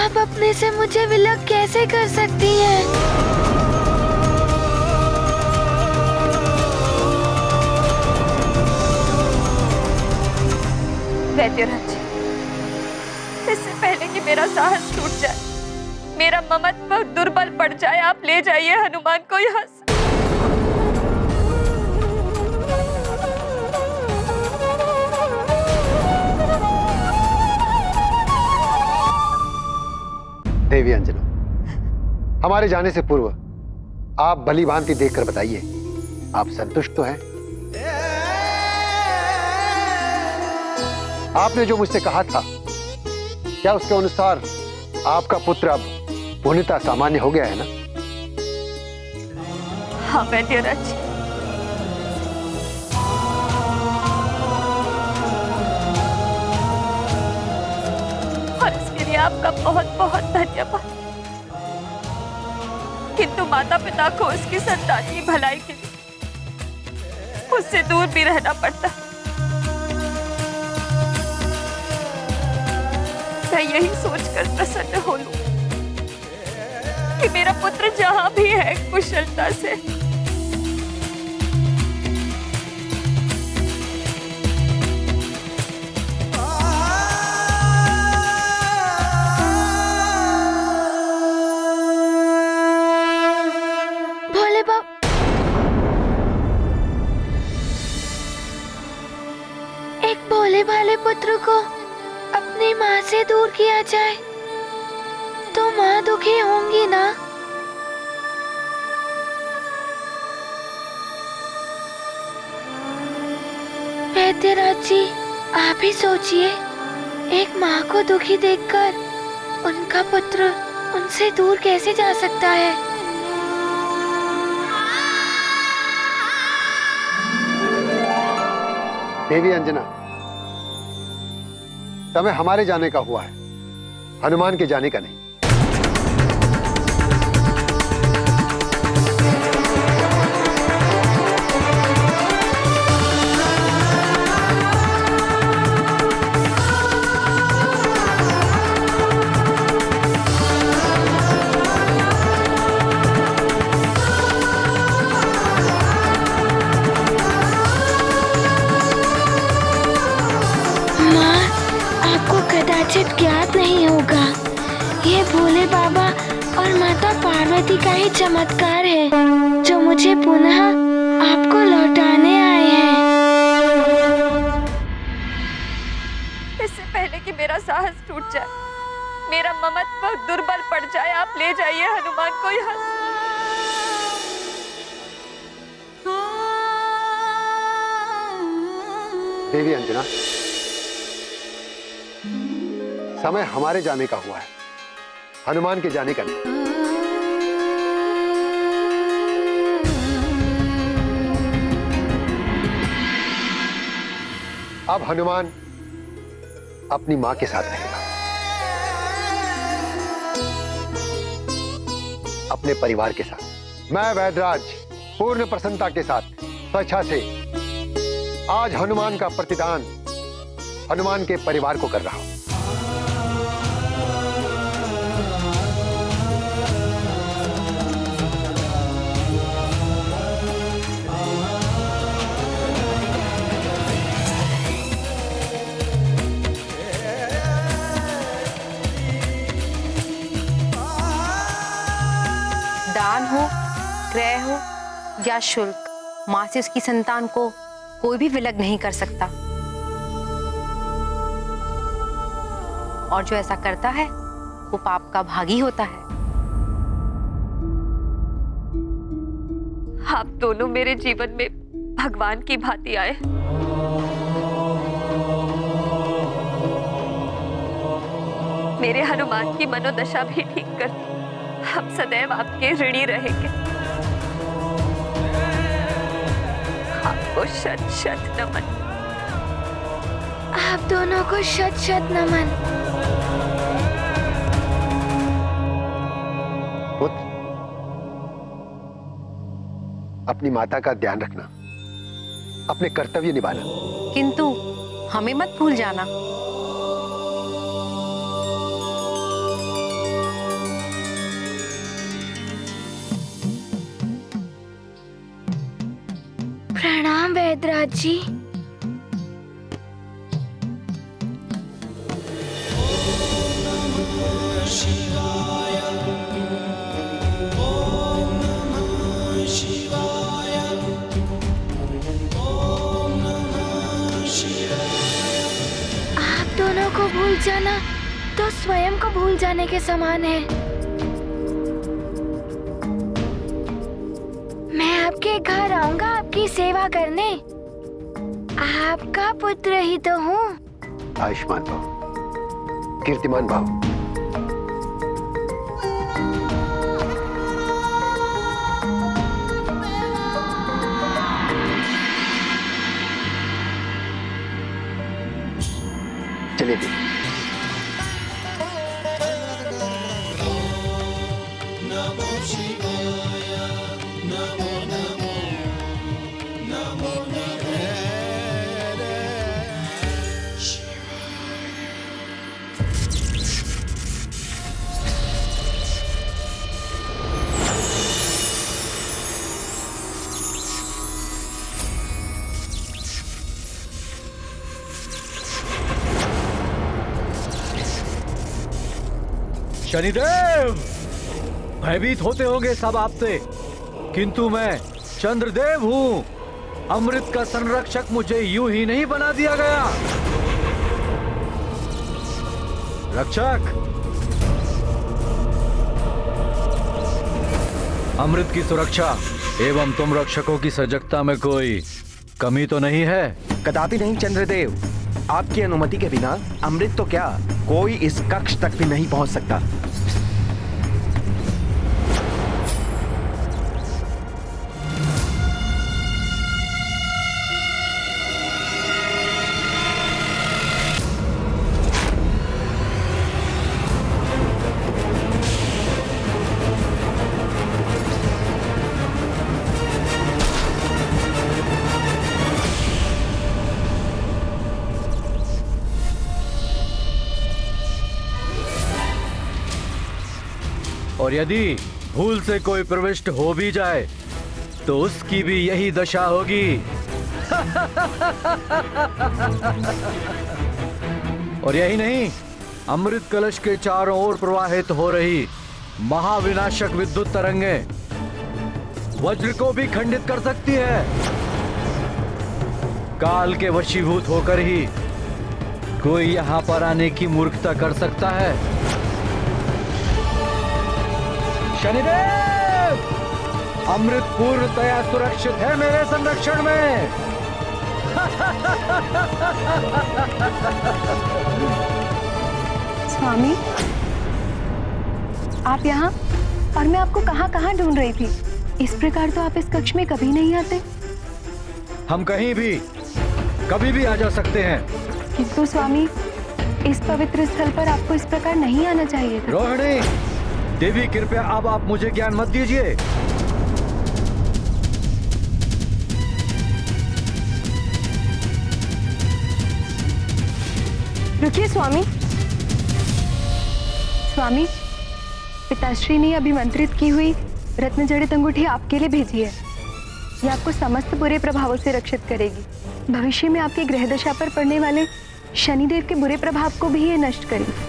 आप अपने से मुझे विलग कैसे कर सकती हैं? वैद्यराज जी, इससे पहले कि मेरा साहस टूट जाए, मेरा ममत्व दुर्बल पड़ जाए, आप ले जाइए हनुमान को यहाँ से। देवी अंजना, हमारे जाने से पूर्व आप भली भांति देखकर बताइए, आप संतुष्ट तो हैं? आपने जो मुझसे कहा था, क्या उसके अनुसार आपका पुत्र अब पूर्णतः सामान्य हो गया है ना? हाँ वैद्यराज। और इसके लिए आपका बहुत बहुत धन्यवाद। किंतु माता पिता को उसकी संतान की भलाई के लिए उससे दूर भी रहना पड़ता। मैं यही सोचकर प्रसन्न हो लूं कि मेरा पुत्र जहां भी है कुशलता से भोले भाले पुत्र को अपनी माँ से दूर किया जाए तो माँ दुखी होंगी ना? वैद्यराज जी, आप ही सोचिए, एक माँ को दुखी देखकर उनका पुत्र उनसे दूर कैसे जा सकता है? देवी अंजना, समय हमारे जाने का हुआ है, हनुमान के जाने का नहीं। कदाचित ज्ञात नहीं होगा, ये भोले बाबा और माता पार्वती का ही चमत्कार है जो मुझे पुनः आपको लौटाने आए हैं। इससे पहले कि मेरा साहस टूट जाए, मेरा ममत्व दुर्बल पड़ जाए, आप ले जाइए हनुमान को यहाँ से। देवी अंजना, समय हमारे जाने का हुआ है, हनुमान के जाने का नहीं। अब हनुमान अपनी मां के साथ रहेगा, अपने परिवार के साथ। मैं वैद्यराज पूर्ण प्रसन्नता के साथ स्वेच्छा से आज हनुमान का प्रतिदान हनुमान के परिवार को कर रहा हूं। दान हो, क्रय हो या शुल्क, मां से उसकी संतान को कोई भी विलग नहीं कर सकता। और जो ऐसा करता है वो पाप का भागी होता है। आप दोनों मेरे जीवन में भगवान की भांति आए। मेरे हनुमान की मनोदशा भी ठीक कर दी। हम सदैव आपके ऋणी रहेंगे। आपको शत शत नमन। आप दोनों को शत शत नमन। पुत्र, अपनी माता का ध्यान रखना, अपने कर्तव्य निभाना। किंतु हमें मत भूल जाना। प्रणाम वैद्यराज जी। आप दोनों को भूल जाना तो स्वयं को भूल जाने के समान है। आपके घर आऊंगा आपकी सेवा करने। आपका पुत्र ही तो हूँ। आयुष्मान भव, कीर्तिमान भव। चलिए जी। नमो शिवाय, नमो नमो, नमो नमो। शनिदेव, भयभीत होते होंगे सब आपसे, किंतु मैं चंद्रदेव हूँ। अमृत का संरक्षक मुझे यूं ही नहीं बना दिया गया। रक्षक, अमृत की सुरक्षा एवं तुम रक्षकों की सजगता में कोई कमी तो नहीं है? कदापि नहीं चंद्रदेव। आपकी अनुमति के बिना अमृत तो क्या, कोई इस कक्ष तक भी नहीं पहुंच सकता। और यदि भूल से कोई प्रविष्ट हो भी जाए तो उसकी भी यही दशा होगी। और यही नहीं, अमृत कलश के चारों ओर प्रवाहित हो रही महाविनाशक विद्युत तरंगें वज्र को भी खंडित कर सकती है। काल के वशीभूत होकर ही कोई यहां पर आने की मूर्खता कर सकता है। शनिदेव, अमृत पूर्णतया सुरक्षित है मेरे संरक्षण में। स्वामी, आप यहाँ, और मैं आपको कहाँ ढूंढ रही थी। इस प्रकार तो आप इस कक्ष में कभी नहीं आते। हम कहीं भी कभी भी आ जा सकते हैं। किंतु स्वामी, इस पवित्र स्थल पर आपको इस प्रकार नहीं आना चाहिए था। रोहिणी देवी, कृपया अब आप मुझे ज्ञान मत दीजिए। रुकिए स्वामी। स्वामी, पिताश्री ने अभिमंत्रित की हुई रत्न जड़ित अंगूठी आपके लिए भेजी है। यह आपको समस्त बुरे प्रभावों से रक्षित करेगी। भविष्य में आपकी ग्रह दशा पर पड़ने वाले शनिदेव के बुरे प्रभाव को भी ये नष्ट करेगी।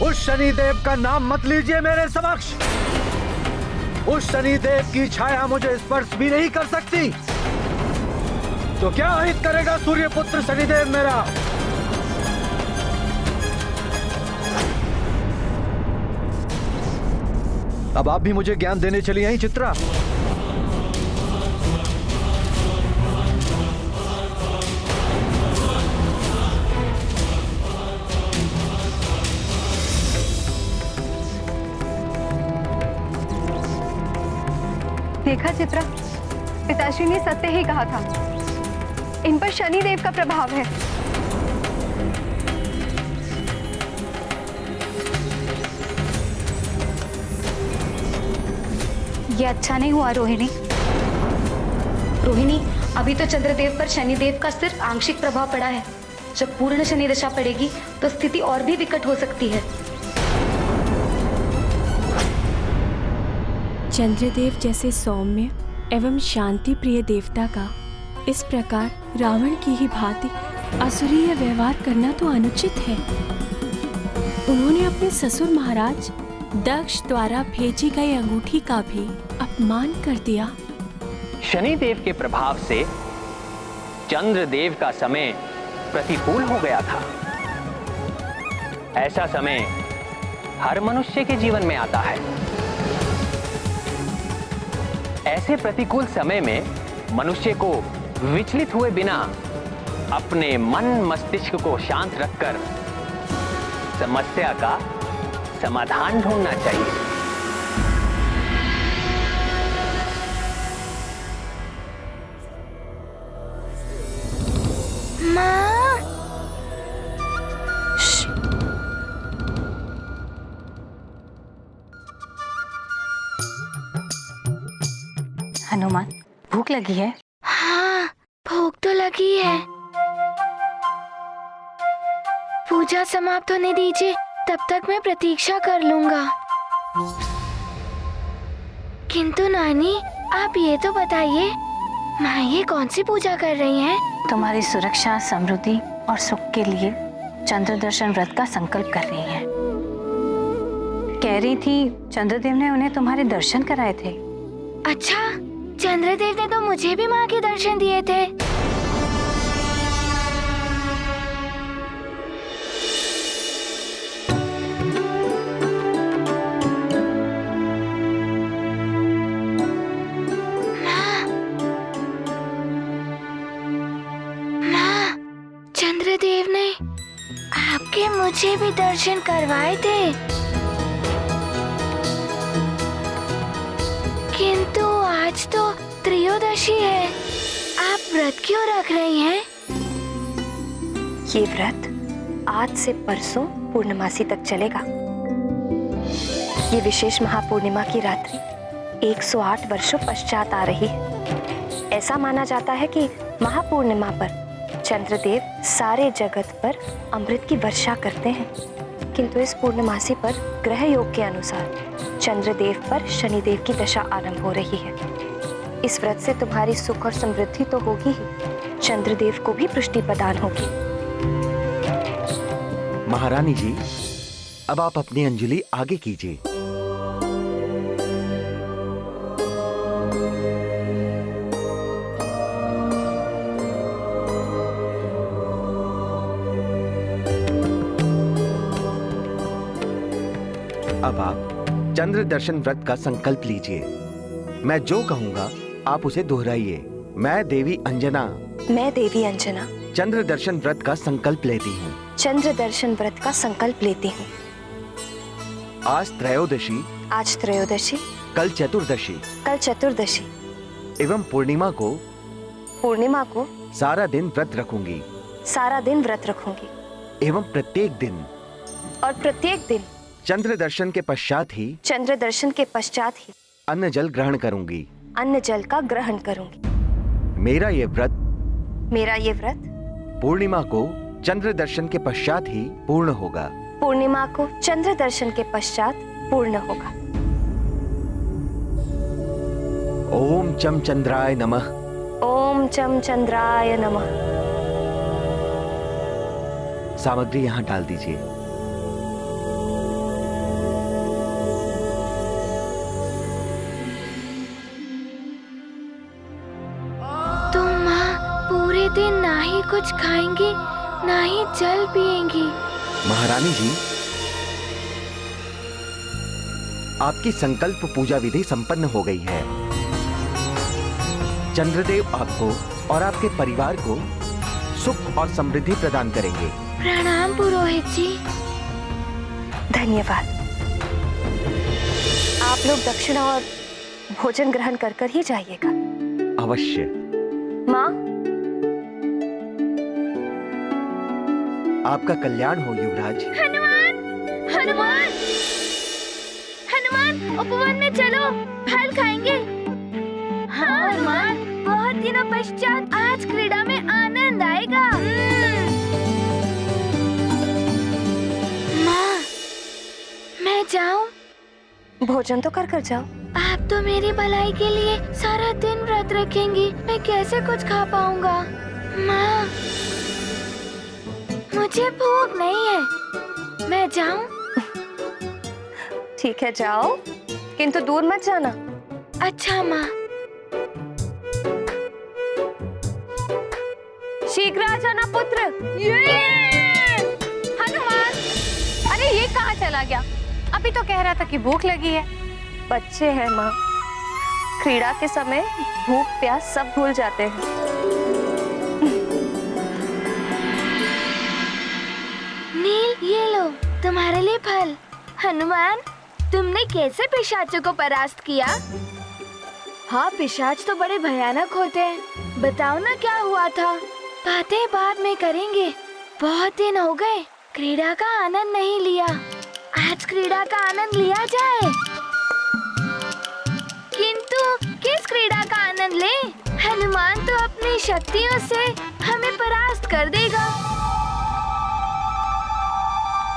उस शनिदेव का नाम मत लीजिए मेरे समक्ष। उस शनिदेव की छाया मुझे स्पर्श भी नहीं कर सकती। तो क्या हित करेगा सूर्यपुत्र शनिदेव मेरा? अब आप भी मुझे ज्ञान देने चली आई चित्रा। देखा चित्रा, पिताश्री ने सत्य ही कहा था। इन पर शनिदेव का प्रभाव है। ये अच्छा नहीं हुआ रोहिणी। रोहिणी, अभी तो चंद्रदेव पर शनिदेव का सिर्फ आंशिक प्रभाव पड़ा है। जब पूर्ण शनि दशा पड़ेगी तो स्थिति और भी विकट हो सकती है। चंद्रदेव जैसे सौम्य एवं शांति प्रिय देवता का इस प्रकार रावण की ही भांति असुरीय व्यवहार करना तो अनुचित है। उन्होंने अपने ससुर महाराज दक्ष द्वारा भेजी गई अंगूठी का भी अपमान कर दिया। शनिदेव के प्रभाव से चंद्रदेव का समय प्रतिकूल हो गया था। ऐसा समय हर मनुष्य के जीवन में आता है। ऐसे प्रतिकूल समय में मनुष्य को विचलित हुए बिना अपने मन मस्तिष्क को शांत रखकर समस्या का समाधान ढूंढना चाहिए। माँ, हनुमान, भूख लगी है? हाँ, भूख तो लगी है। पूजा समाप्त होने दीजिए, तब तक मैं प्रतीक्षा कर लूंगा। किंतु नानी, आप ये तो बताइए, माँ ये कौन सी पूजा कर रही हैं? तुम्हारी सुरक्षा, समृद्धि और सुख के लिए चंद्र दर्शन व्रत का संकल्प कर रही हैं। कह रही थी चंद्रदेव ने उन्हें तुम्हारे दर्शन कराए थे। अच्छा, चंद्रदेव ने तो मुझे भी माँ के दर्शन दिए थे। माँ, चंद्रदेव ने आपके मुझे भी दर्शन करवाए थे, किंतु आज तो त्रयोदशी है। आप व्रत क्यों रख रही हैं? ये व्रत आज से परसों पूर्णमासी तक चलेगा। ये विशेष महापूर्णिमा की रात्रि 108 वर्षों पश्चात आ रही है। ऐसा माना जाता है कि महापूर्णिमा पर चंद्रदेव सारे जगत पर अमृत की वर्षा करते हैं, किंतु इस पूर्णमासी पर ग्रह योग के अनुसार चंद्रदेव पर शनिदेव की दशा आरंभ हो रही है। इस व्रत से तुम्हारी सुख और समृद्धि तो होगी ही, चंद्रदेव को भी पुष्टि प्रदान होगी। महारानी जी, अब आप अपनी अंजलि आगे कीजिए। अब आप चंद्र दर्शन व्रत का संकल्प लीजिए। मैं जो कहूंगा आप उसे दोहराइए। मैं देवी अंजना चंद्र दर्शन व्रत का संकल्प लेती हूँ। चंद्र दर्शन व्रत का संकल्प लेती हूँ। आज त्रयोदशी, कल चतुर्दशी एवं पूर्णिमा को सारा दिन व्रत रखूंगी। एवं प्रत्येक दिन चंद्र दर्शन के पश्चात ही अन्न जल ग्रहण करूंगी। मेरा ये व्रत पूर्णिमा को चंद्र दर्शन के पश्चात ही पूर्ण होगा। ओम चम चंद्राय नमः। सामग्री यहाँ डाल दीजिए। तुम माँ पूरे दिन ना ही कुछ खाएंगी ना ही जल पिएंगी। महारानी जी, आपकी संकल्प पूजा विधि संपन्न हो गई है। चंद्रदेव आपको और आपके परिवार को सुख और समृद्धि प्रदान करेंगे। प्रणाम पुरोहित जी। धन्यवाद। आप लोग दक्षिणा और भोजन ग्रहण कर ही जाइएगा। अवश्य। माँ, आपका कल्याण हो युवराज। हनुमान, उपवन में चलो, फल खाएंगे। हाँ हनुमान, बहुत दिनों पश्चात आज क्रीड़ा में आनंद आएगा। माँ, मैं जाऊं? भोजन तो कर जाओ। आप तो मेरी भलाई के लिए सारा दिन व्रत रखेंगी, मैं कैसे कुछ खा पाऊंगा? माँ, मुझे भूख नहीं है, मैं जाऊं? ठीक है, जाओ, किंतु दूर मत जाना। अच्छा माँ। शीघ्र आ जाना पुत्र। हनुमान, अरे ये कहाँ चला गया? अभी तो कह रहा था कि भूख लगी है। बच्चे हैं माँ, क्रीड़ा के समय भूख प्यास सब भूल जाते हैं। नील, ये लो तुम्हारे लिए फल। हनुमान, तुमने कैसे पिशाचों को परास्त किया? हाँ, पिशाच तो बड़े भयानक होते हैं। बताओ ना क्या हुआ था। बातें बाद में करेंगे, बहुत दिन हो गए क्रीड़ा का आनंद नहीं लिया। आज क्रीड़ा का आनंद लिया जाए। किंतु किस क्रीड़ा का आनंद ले? हनुमान तो अपनी शक्तियों से हमें परास्त कर देगा।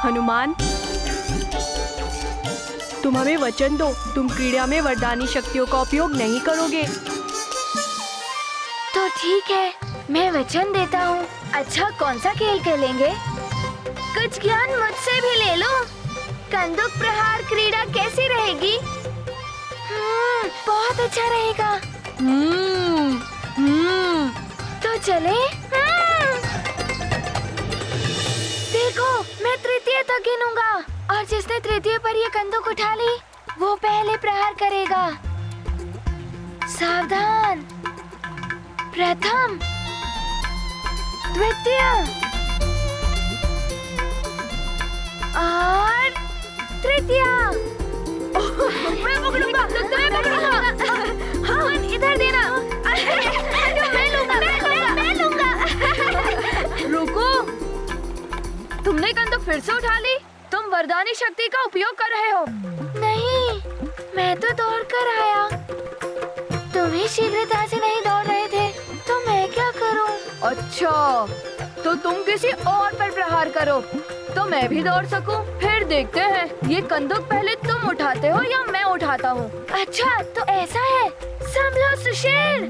हनुमान, तुम हमें वचन दो, तुम क्रीड़ा में वरदानी शक्तियों का उपयोग नहीं करोगे। तो ठीक है, मैं वचन देता हूँ। अच्छा, कौन सा खेल खेलेंगे? कुछ ज्ञान मुझसे भी ले लो। कंदुक प्रहार क्रीड़ा कैसी रहेगी? बहुत अच्छा रहेगा। तो चले। देखो, मैं तृतीय तक गिनूंगा और जिसने तृतीय पर ये कंदुक उठा ली वो पहले प्रहार करेगा। सावधान। प्रथम, द्वितीय और तृतीय। मैं पकड़ूंगा, मैं पकड़ूंगा। हाँ, इधर देना। मैं लूंगा। रुको, तुमने कंदुक फिर से उठा ली? तुम वरदानी शक्ति का उपयोग कर रहे हो। नहीं, मैं तो दौड़ कर आया। तुम ही शीघ्रता से नहीं दौड़ रहे थे, तो मैं क्या करूं? अच्छा, तो तुम किसी और पर प्रहार करो तो मैं भी दौड़ सकूं। फिर देखते हैं ये कंदुक पहले तुम उठाते हो या मैं उठाता हूँ। अच्छा, तो ऐसा है। संभलो सुशेर।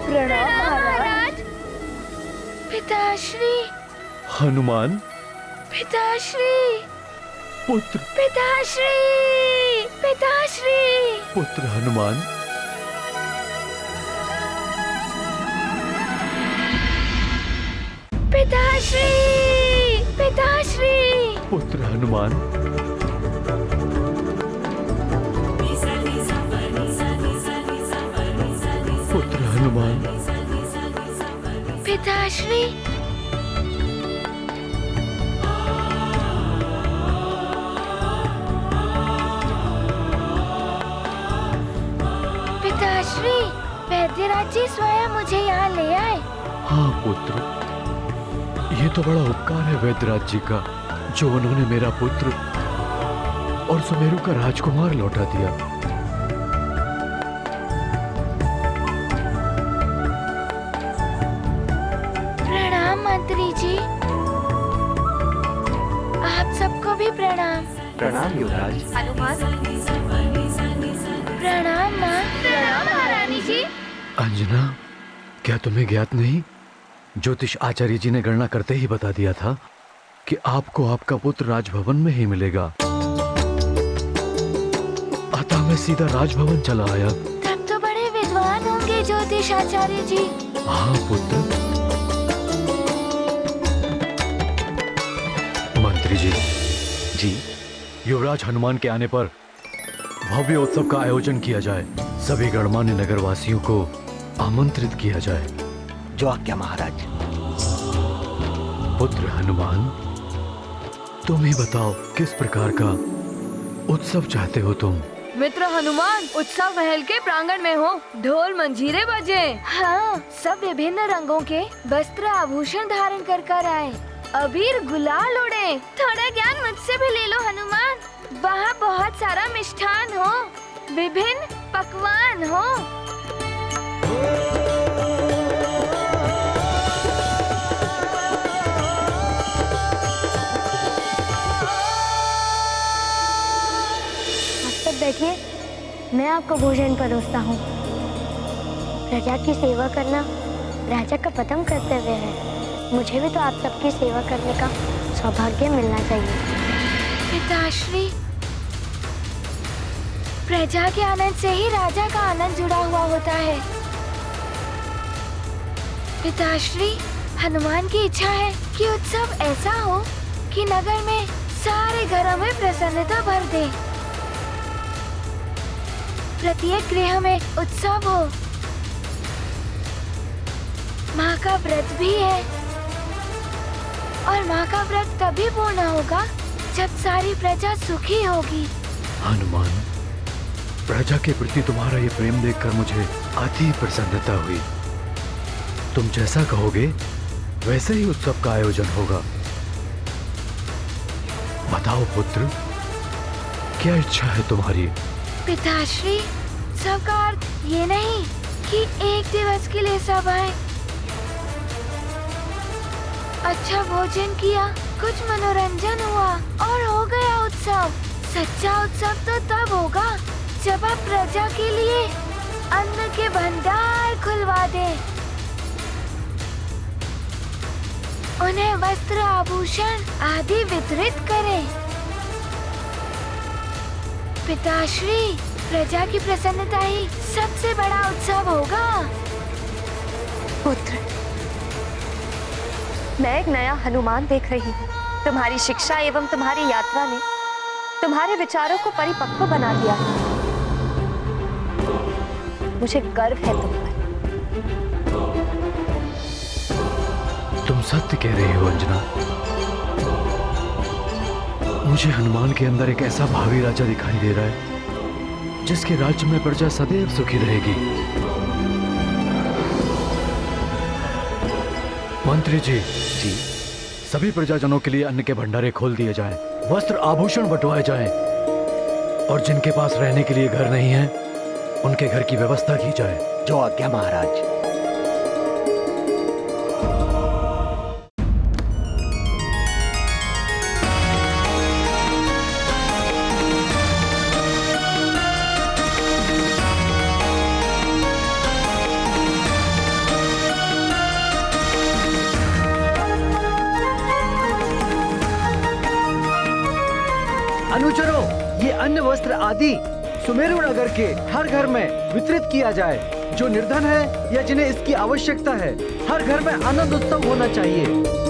प्रणाम महाराज। पिताश्री। हनुमान पिताश्री। पुत्र। पिताश्री। पिताश्री। पुत्र हनुमान। पिताश्री। पिताश्री। पुत्र हनुमान। पुत्र हनुमान। पिताश्री। पिताश्री, वैद्यराज जी स्वयं मुझे यहाँ ले आए। हाँ पुत्र, ये तो बड़ा उपकार है वैद्यराज जी का, जो उन्होंने मेरा पुत्र और सुमेरु का राजकुमार लौटा दिया। प्रणाम मंत्री जी। आप सबको भी प्रणाम। प्रणाम युवराज। प्रणाम माँ। प्रणाम महारानी जी। अंजना, क्या तुम्हें ज्ञात नहीं? ज्योतिष आचार्य जी ने गणना करते ही बता दिया था कि आपको आपका पुत्र राजभवन में ही मिलेगा। अतः मैं सीधा राजभवन चला आया। तब तो बड़े विद्वान होंगे ज्योतिष आचार्य जी। हाँ पुत्र। मंत्री जी। जी। युवराज हनुमान के आने पर भव्य उत्सव का आयोजन किया जाए। सभी गणमान्य नगरवासियों को आमंत्रित किया जाए। जो आज्ञा महाराज। पुत्र हनुमान, तुम ही बताओ किस प्रकार का उत्सव चाहते हो तुम? मित्र हनुमान, उत्सव महल के प्रांगण में हो, ढोल मंजीरे बजे। हाँ, सब विभिन्न रंगों के वस्त्र आभूषण धारण कर कर आए। अबीर गुलाल उड़े। थोड़ा ज्ञान मुझसे भी ले लो हनुमान। वहाँ बहुत सारा मिष्ठान हो, विभिन्न पकवान हो। बैठिए, मैं आपको भोजन परोसता हूँ। प्रजा की सेवा करना राजा का प्रथम कर्तव्य है। मुझे भी तो आप सबकी सेवा करने का सौभाग्य मिलना चाहिए। पिताश्री, प्रजा के आनंद से ही राजा का आनंद जुड़ा हुआ होता है। पिताश्री, हनुमान की इच्छा है कि उत्सव ऐसा हो कि नगर में सारे घरों में प्रसन्नता भर दे। प्रत्येक गृह में उत्सव हो। माँ का व्रत भी है और माँ का व्रत तभी पूर्ण होगा जब सारी प्रजा सुखी होगी। हनुमान, प्रजा के प्रति तुम्हारा ये प्रेम देखकर मुझे अति प्रसन्नता हुई। तुम जैसा कहोगे वैसे ही उत्सव का आयोजन होगा। बताओ पुत्र, क्या इच्छा है तुम्हारी? पिताश्री, सब का अर्थ ये नहीं कि एक दिवस के लिए सब आए। अच्छा भोजन किया, कुछ मनोरंजन हुआ और हो गया उत्सव। सच्चा उत्सव तो तब होगा जब आप प्रजा के लिए अन्न के भंडार खुलवा दें, उन्हें वस्त्र आभूषण आदि वितरित करें। पिताश्री, प्रजा की प्रसन्नता ही सबसे बड़ा उत्सव होगा। पुत्र, मैं एक नया हनुमान देख रही हूँ। तुम्हारी शिक्षा एवं तुम्हारी यात्रा ने तुम्हारे विचारों को परिपक्व बना दिया। मुझे गर्व है तुम पर। तुम सत्य कह रही हो अंजना। मुझे हनुमान के अंदर एक ऐसा भावी राजा दिखाई दे रहा है जिसके राज्य में प्रजा सदैव सुखी रहेगी। मंत्री जी, सभी प्रजाजनों के लिए अन्न के भंडारे खोल दिए जाएं, वस्त्र आभूषण बंटवाए जाएं और जिनके पास रहने के लिए घर नहीं है उनके घर की व्यवस्था की जाए। जो आज्ञा महाराज। अनुचरों, ये अन्न वस्त्र आदि सुमेरु नगर के हर घर में वितरित किया जाए। जो निर्धन है या जिन्हें इसकी आवश्यकता है, हर घर में आनंद उत्सव होना चाहिए।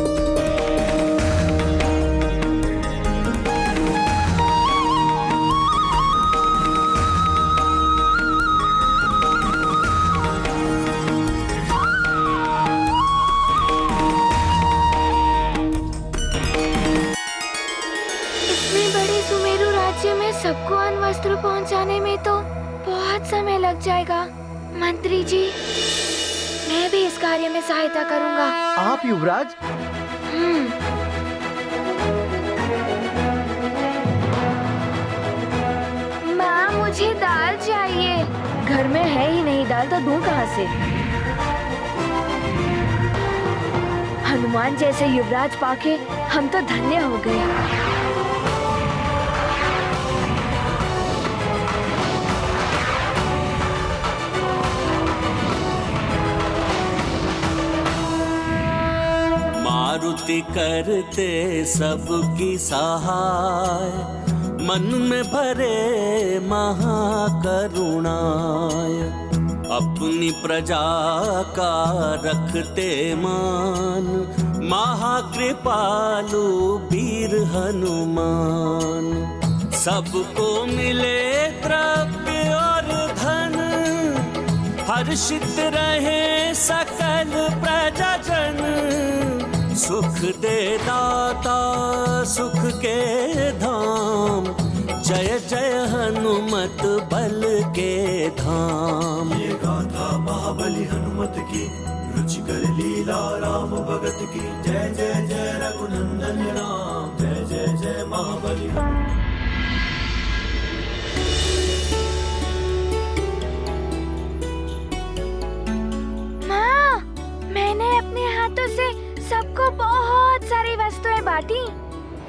सबको अन्न वस्त्र पहुंचाने में तो बहुत समय लग जाएगा। मंत्री जी, मैं भी इस कार्य में सहायता करूंगा। आप युवराज? माँ, मुझे दाल चाहिए। घर में है ही नहीं दाल, तो दूं कहाँ से? हनुमान जैसे युवराज पाके हम तो धन्य हो गए। मारुति करते सबकी सहाय, मन में भरे महाकरुणाय। अपनी प्रजा का रखते मान, महाकृपालु वीर हनुमान। सबको मिले द्रव्य और धन, हर्षित रहे सकल प्रजाजन। सुख दे दाता सुख के धाम, जय जय हनुमत बल के धाम। ये गाथा महाबली हनुमत की, रुचिकर लीला राम भगत की। जय जय जय रघुनंदन राम, जय जय जय महाबली। माँ, मैंने अपने हाथों से सबको बहुत सारी वस्तुएं बांटी,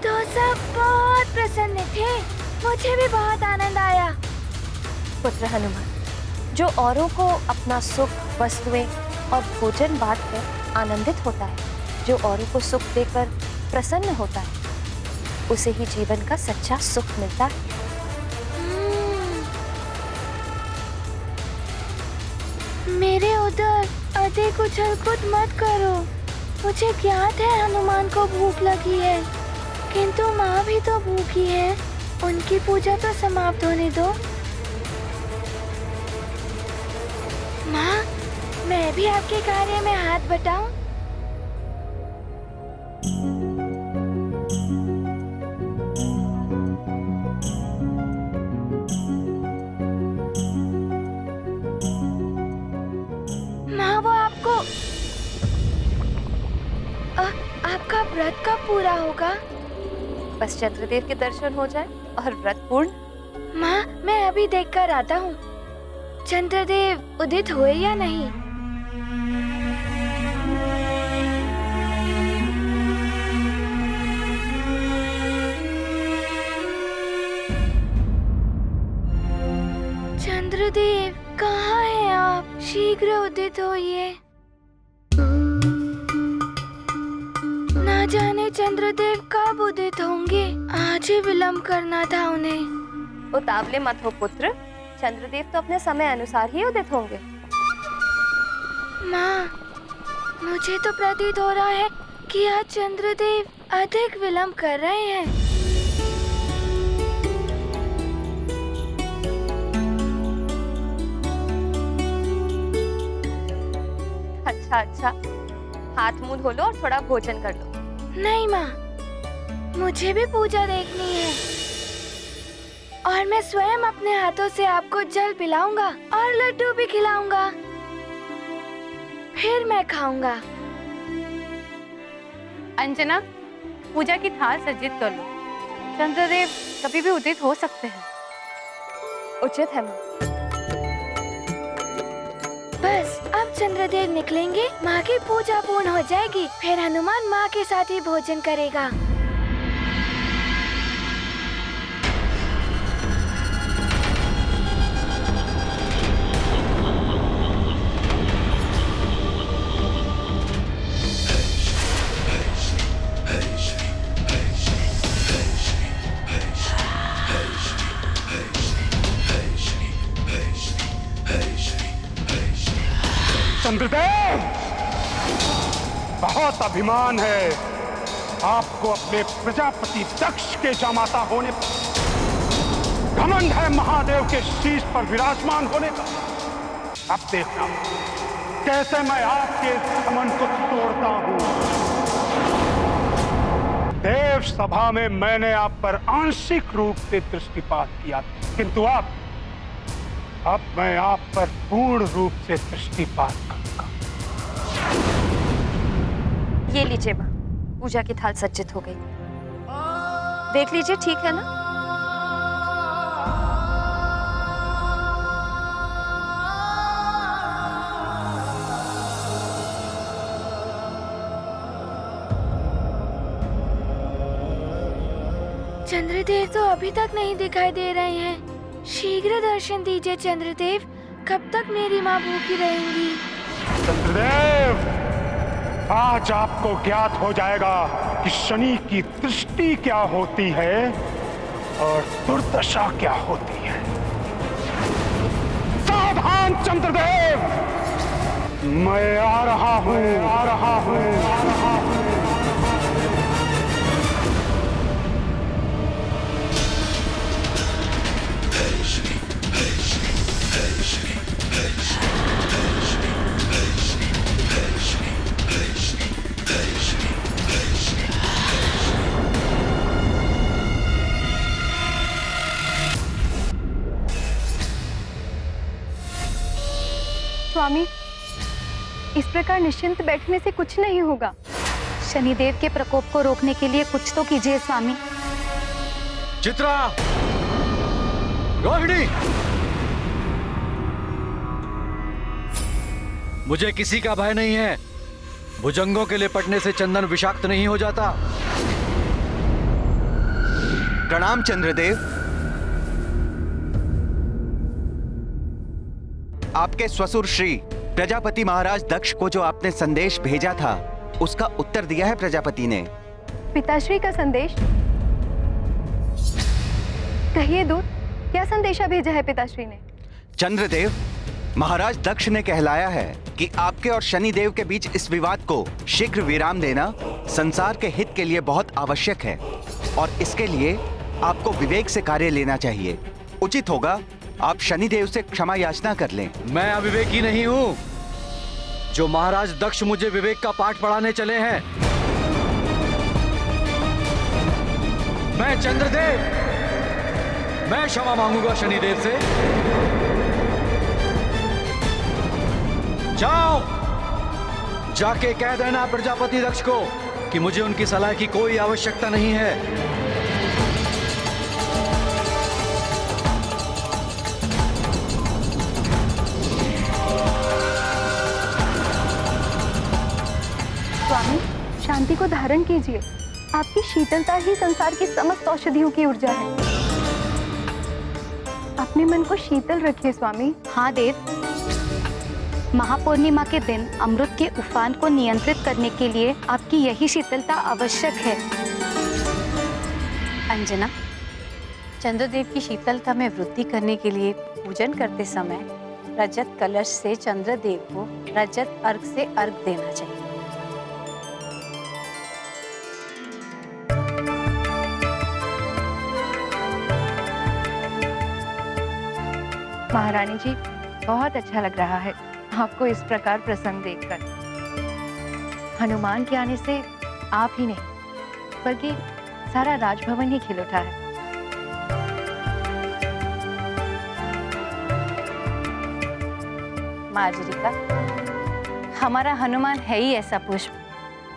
तो सब बहुत प्रसन्न थे। मुझे भी बहुत आनंद आया। पुत्र हनुमान, जो औरों को अपना सुख, वस्तुएं और भोजन बांटकर आनंदित होता है, जो औरों को सुख देकर प्रसन्न होता है, उसे ही जीवन का सच्चा सुख मिलता है। मेरे उधर ऐसे कुचल कुद मत करो। मुझे ज्ञात है हनुमान को भूख लगी है, किंतु माँ भी तो भूखी है। उनकी पूजा तो समाप्त होने दो। माँ, मैं भी आपके कार्य में हाथ बटाऊं? माँ, वो आपको आपका व्रत कब पूरा होगा? बस चंद्रदेव के दर्शन हो जाए और व्रत पूर्ण। माँ, मैं अभी देखकर आता हूँ चंद्रदेव उदित हुए या नहीं। चंद्रदेव कहाँ हैं आप? शीघ्र उदित होइए। ना जाने चंद्रदेव कब उदित होंगे। आज ही विलंब करना था उन्हें। उतावले मत हो पुत्र, चंद्रदेव तो अपने समय अनुसार ही उदित होंगे। माँ, मुझे तो प्रतीत हो रहा है कि आज चंद्रदेव अधिक विलंब कर रहे हैं। अच्छा, हाथ मुंह धो लो और थोड़ा भोजन कर लो। नहीं माँ, मुझे भी पूजा देखनी है और मैं स्वयं अपने हाथों से आपको जल पिलाऊंगा और लड्डू भी खिलाऊंगा। फिर मैं खाऊंगा। अंजना, पूजा की थाल सज्जित कर लो। चंद्रदेव कभी भी उदित हो सकते हैं। उचित है माँ। बस अब चंद्रदेव निकलेंगे, माँ की पूजा पूर्ण हो जाएगी। फिर हनुमान माँ के साथ ही भोजन करेगा। चंद्रदेव, बहुत अभिमान है आपको अपने प्रजापति दक्ष के जामाता होने पर। घमंड है महादेव के शीश पर विराजमान होने का। अब देखना कैसे मैं आपके घमंड को तोड़ता हूं। देव सभा में मैंने आप पर आंशिक रूप से दृष्टिपात किया, किंतु अब मैं आप पर पूर्ण रूप से दृष्टिपात करूंगा। ये लीजिए माँ, पूजा की थाल सज्जित हो गई। देख लीजिए, ठीक है ना? चंद्रदेव तो अभी तक नहीं दिखाई दे रहे हैं। शीघ्र दर्शन दीजिए चंद्रदेव। कब तक मेरी माँ भूखी रहेंगी? चंद्रदेव, आज आपको ज्ञात हो जाएगा कि शनि की दृष्टि क्या होती है और दुर्दशा क्या होती है। सावधान चंद्रदेव, मैं आ रहा हूँ, आ रहा हूँ, आ रहा हूँ। स्वामी, इस प्रकार निश्चिंत बैठने से कुछ नहीं होगा। शनिदेव के प्रकोप को रोकने के लिए कुछ तो कीजिए स्वामी। चित्रा, रोहिणी, मुझे किसी का भय नहीं है। भुजंगों के लिपटने से चंदन विषाक्त नहीं हो जाता। प्रणाम चंद्रदेव। आपके ससुर श्री प्रजापति महाराज दक्ष को जो आपने संदेश भेजा था, उसका उत्तर दिया है प्रजापति ने। पिताश्री का संदेश? कहिए दूत, क्या संदेशा भेजा है पिताश्री ने? चंद्रदेव, महाराज दक्ष ने कहलाया है कि आपके और शनिदेव के बीच इस विवाद को शीघ्र विराम देना संसार के हित के लिए बहुत आवश्यक है और इसके लिए आपको विवेक से कार्य लेना चाहिए। उचित होगा आप शनिदेव से क्षमा याचना कर लें। मैं अविवेकी नहीं हूँ जो महाराज दक्ष मुझे विवेक का पाठ पढ़ाने चले हैं। मैं चंद्रदेव, मैं क्षमा मांगूंगा शनिदेव से। जाओ, जाके कह देना प्रजापति दक्ष को कि मुझे उनकी सलाह की कोई आवश्यकता नहीं है। स्वामी, शांति को धारण कीजिए। आपकी शीतलता ही संसार की समस्त औषधियों की ऊर्जा है। अपने मन को शीतल रखिए स्वामी। हाँ देव, महापूर्णिमा के दिन अमृत के उफान को नियंत्रित करने के लिए आपकी यही शीतलता आवश्यक है। अंजना, चंद्रदेव की शीतलता में वृद्धि करने के लिए पूजन करते समय रजत कलश से चंद्रदेव को रजत अर्घ से अर्घ देना चाहिए। महारानी जी, बहुत अच्छा लग रहा है आपको इस प्रकार प्रसन्न देखकर। हनुमान के आने से आप ही नहीं बल्कि सारा राजभवन ही खिल उठा है। मार्जरिका, हमारा हनुमान है ही ऐसा पुष्प,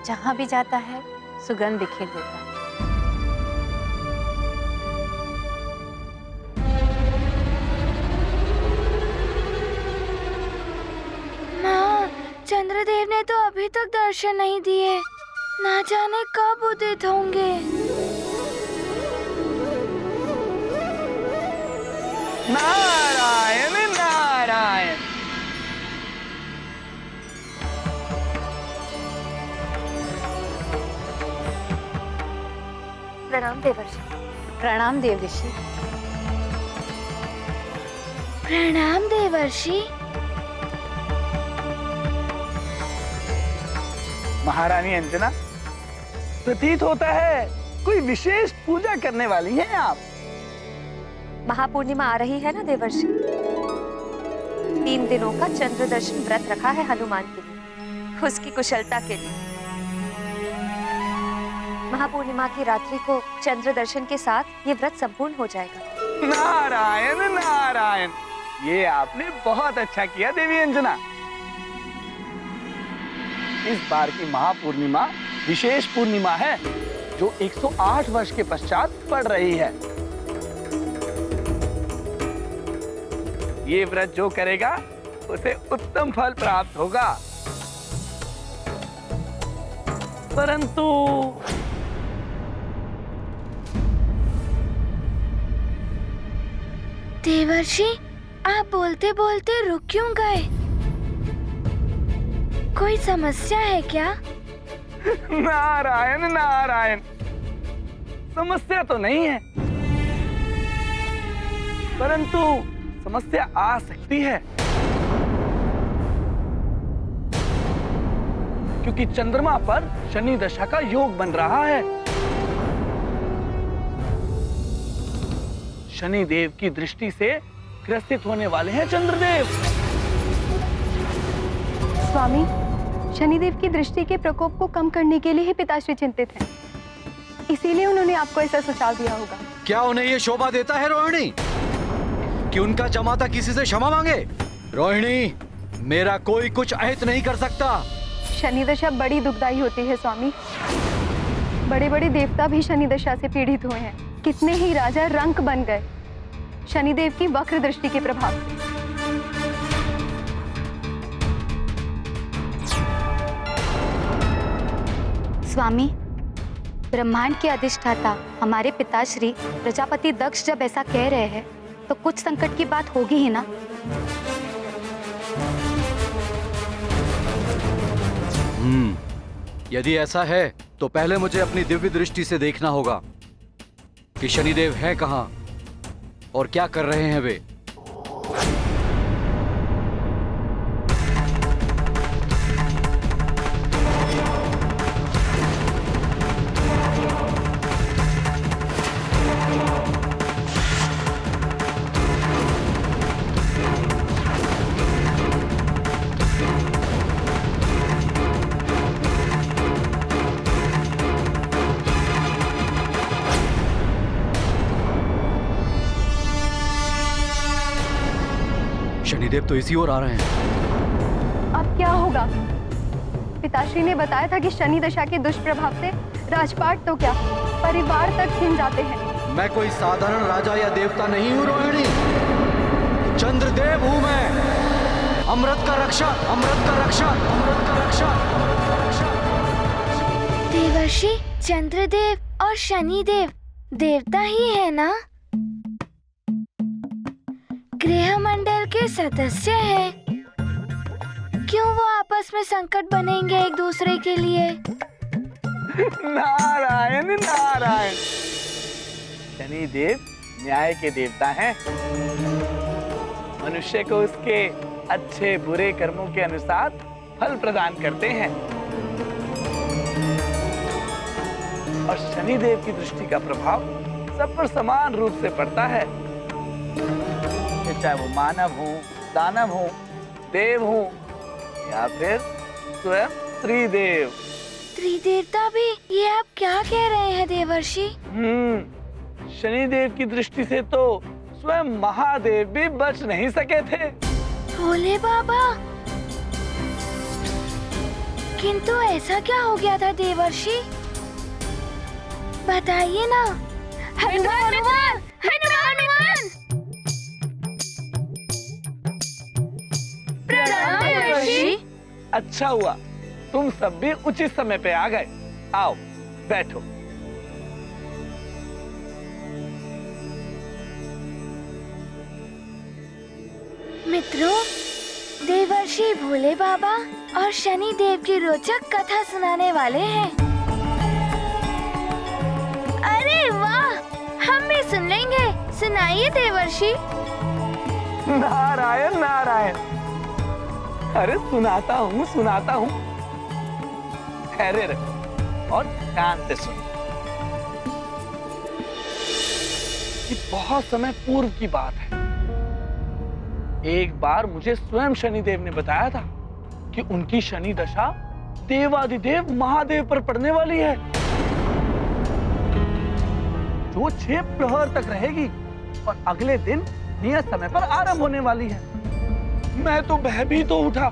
जहां भी जाता है सुगंध बिखेर देता है। चंद्रदेव ने तो अभी तक दर्शन नहीं दिए, ना जाने कब उदित होंगे। नारायण नारायण। प्रणाम देवर्षि। प्रणाम देवऋषि। प्रणाम देवर्षि। महारानी अंजना, प्रतीत होता है कोई विशेष पूजा करने वाली हैं आप। महापूर्णिमा आ रही है ना देवर्षि। 3 दिनों का चंद्र दर्शन व्रत रखा है हनुमान के लिए, उसकी कुशलता के लिए। महापूर्णिमा की रात्रि को चंद्र दर्शन के साथ ये व्रत संपूर्ण हो जाएगा। नारायण नारायण, ये आपने बहुत अच्छा किया देवी अंजना। इस बार की महापूर्णिमा विशेष पूर्णिमा है जो 108 वर्ष के पश्चात पड़ रही है। ये व्रत जो करेगा उसे उत्तम फल प्राप्त होगा। परंतु देवर्षि, आप बोलते बोलते रुक क्यों गए? कोई समस्या है क्या? नारायण नारायण, समस्या तो नहीं है, परंतु समस्या आ सकती है, क्योंकि चंद्रमा पर शनि दशा का योग बन रहा है। शनि देव की दृष्टि से ग्रसित होने वाले हैं चंद्रदेव। स्वामी, शनिदेव की दृष्टि के प्रकोप को कम करने के लिए ही पिताश्री चिंतित हैं। इसीलिए उन्होंने आपको ऐसा सुझाव दिया होगा। क्या उन्हें ये शोभा देता है रोहिणी कि उनका जमाता किसी से क्षमा मांगे? रोहिणी, मेरा कोई कुछ अहित नहीं कर सकता। शनि दशा बड़ी दुखदाई होती है स्वामी। बड़े बड़े देवता भी शनि दशा से पीड़ित हुए हैं। कितने ही राजा रंक बन गए शनिदेव की वक्र दृष्टि के प्रभाव से। स्वामी, ब्रह्मांड के अधिष्ठाता हमारे पिताश्री प्रजापति दक्ष जब ऐसा कह रहे हैं तो कुछ संकट की बात होगी ही ना। यदि ऐसा है तो पहले मुझे अपनी दिव्य दृष्टि से देखना होगा कि शनिदेव हैं कहां और क्या कर रहे हैं वे। शनिदेव तो इसी ओर आ रहे हैं। अब क्या होगा? पिताश्री ने बताया था कि शनि दशा के दुष्प्रभाव से राजपाट तो क्या, परिवार तक छिन जाते हैं। मैं कोई साधारण राजा या देवता नहीं हूँ रोहिणी, चंद्रदेव हूँ मैं। अमृत का रक्षा, अमृत का रक्षा, अमृत का रक्षा, अमृत का रक्षा। देवर्षि, चंद्रदेव और शनिदेव देवता ही है ना? गृह मंडल के सदस्य हैं। क्यों वो आपस में संकट बनेंगे एक दूसरे के लिए? नारायण नारायण। शनिदेव न्याय के देवता हैं। मनुष्य को उसके अच्छे बुरे कर्मों के अनुसार फल प्रदान करते हैं और शनिदेव की दृष्टि का प्रभाव सब पर समान रूप से पड़ता है, चाहे वो मानव हो, दानव हो, देव हो या फिर स्वयं त्रिदेव। त्रिदेवता भी? ये आप क्या कह रहे हैं देवर्षि? शनिदेव की दृष्टि से तो स्वयं महादेव भी बच नहीं सके थे। भोले बाबा, किंतु ऐसा क्या हो गया था देवर्षि? बताइए ना। हनुमान हनुमान हनुमान हनुमान। प्रणाम देवर्षि। अच्छा हुआ तुम सब भी उचित समय पे आ गए। आओ बैठो। मित्रों, देवर्षि भोले बाबा और शनि देव की रोचक कथा सुनाने वाले हैं। अरे वाह, हम भी सुन लेंगे। सुनाइए देवर्षि। नारायण नारायण। अरे सुनाता हूँ। ठहरे रहो और ध्यान से सुनो। ये बहुत समय पूर्व की बात है। एक बार मुझे स्वयं शनिदेव ने बताया था कि उनकी शनि दशा देवादिदेव महादेव पर पड़ने वाली है, जो 6 प्रहर तक रहेगी और अगले दिन नियत समय पर आरंभ होने वाली है। मैं तो भयभीत हो उठा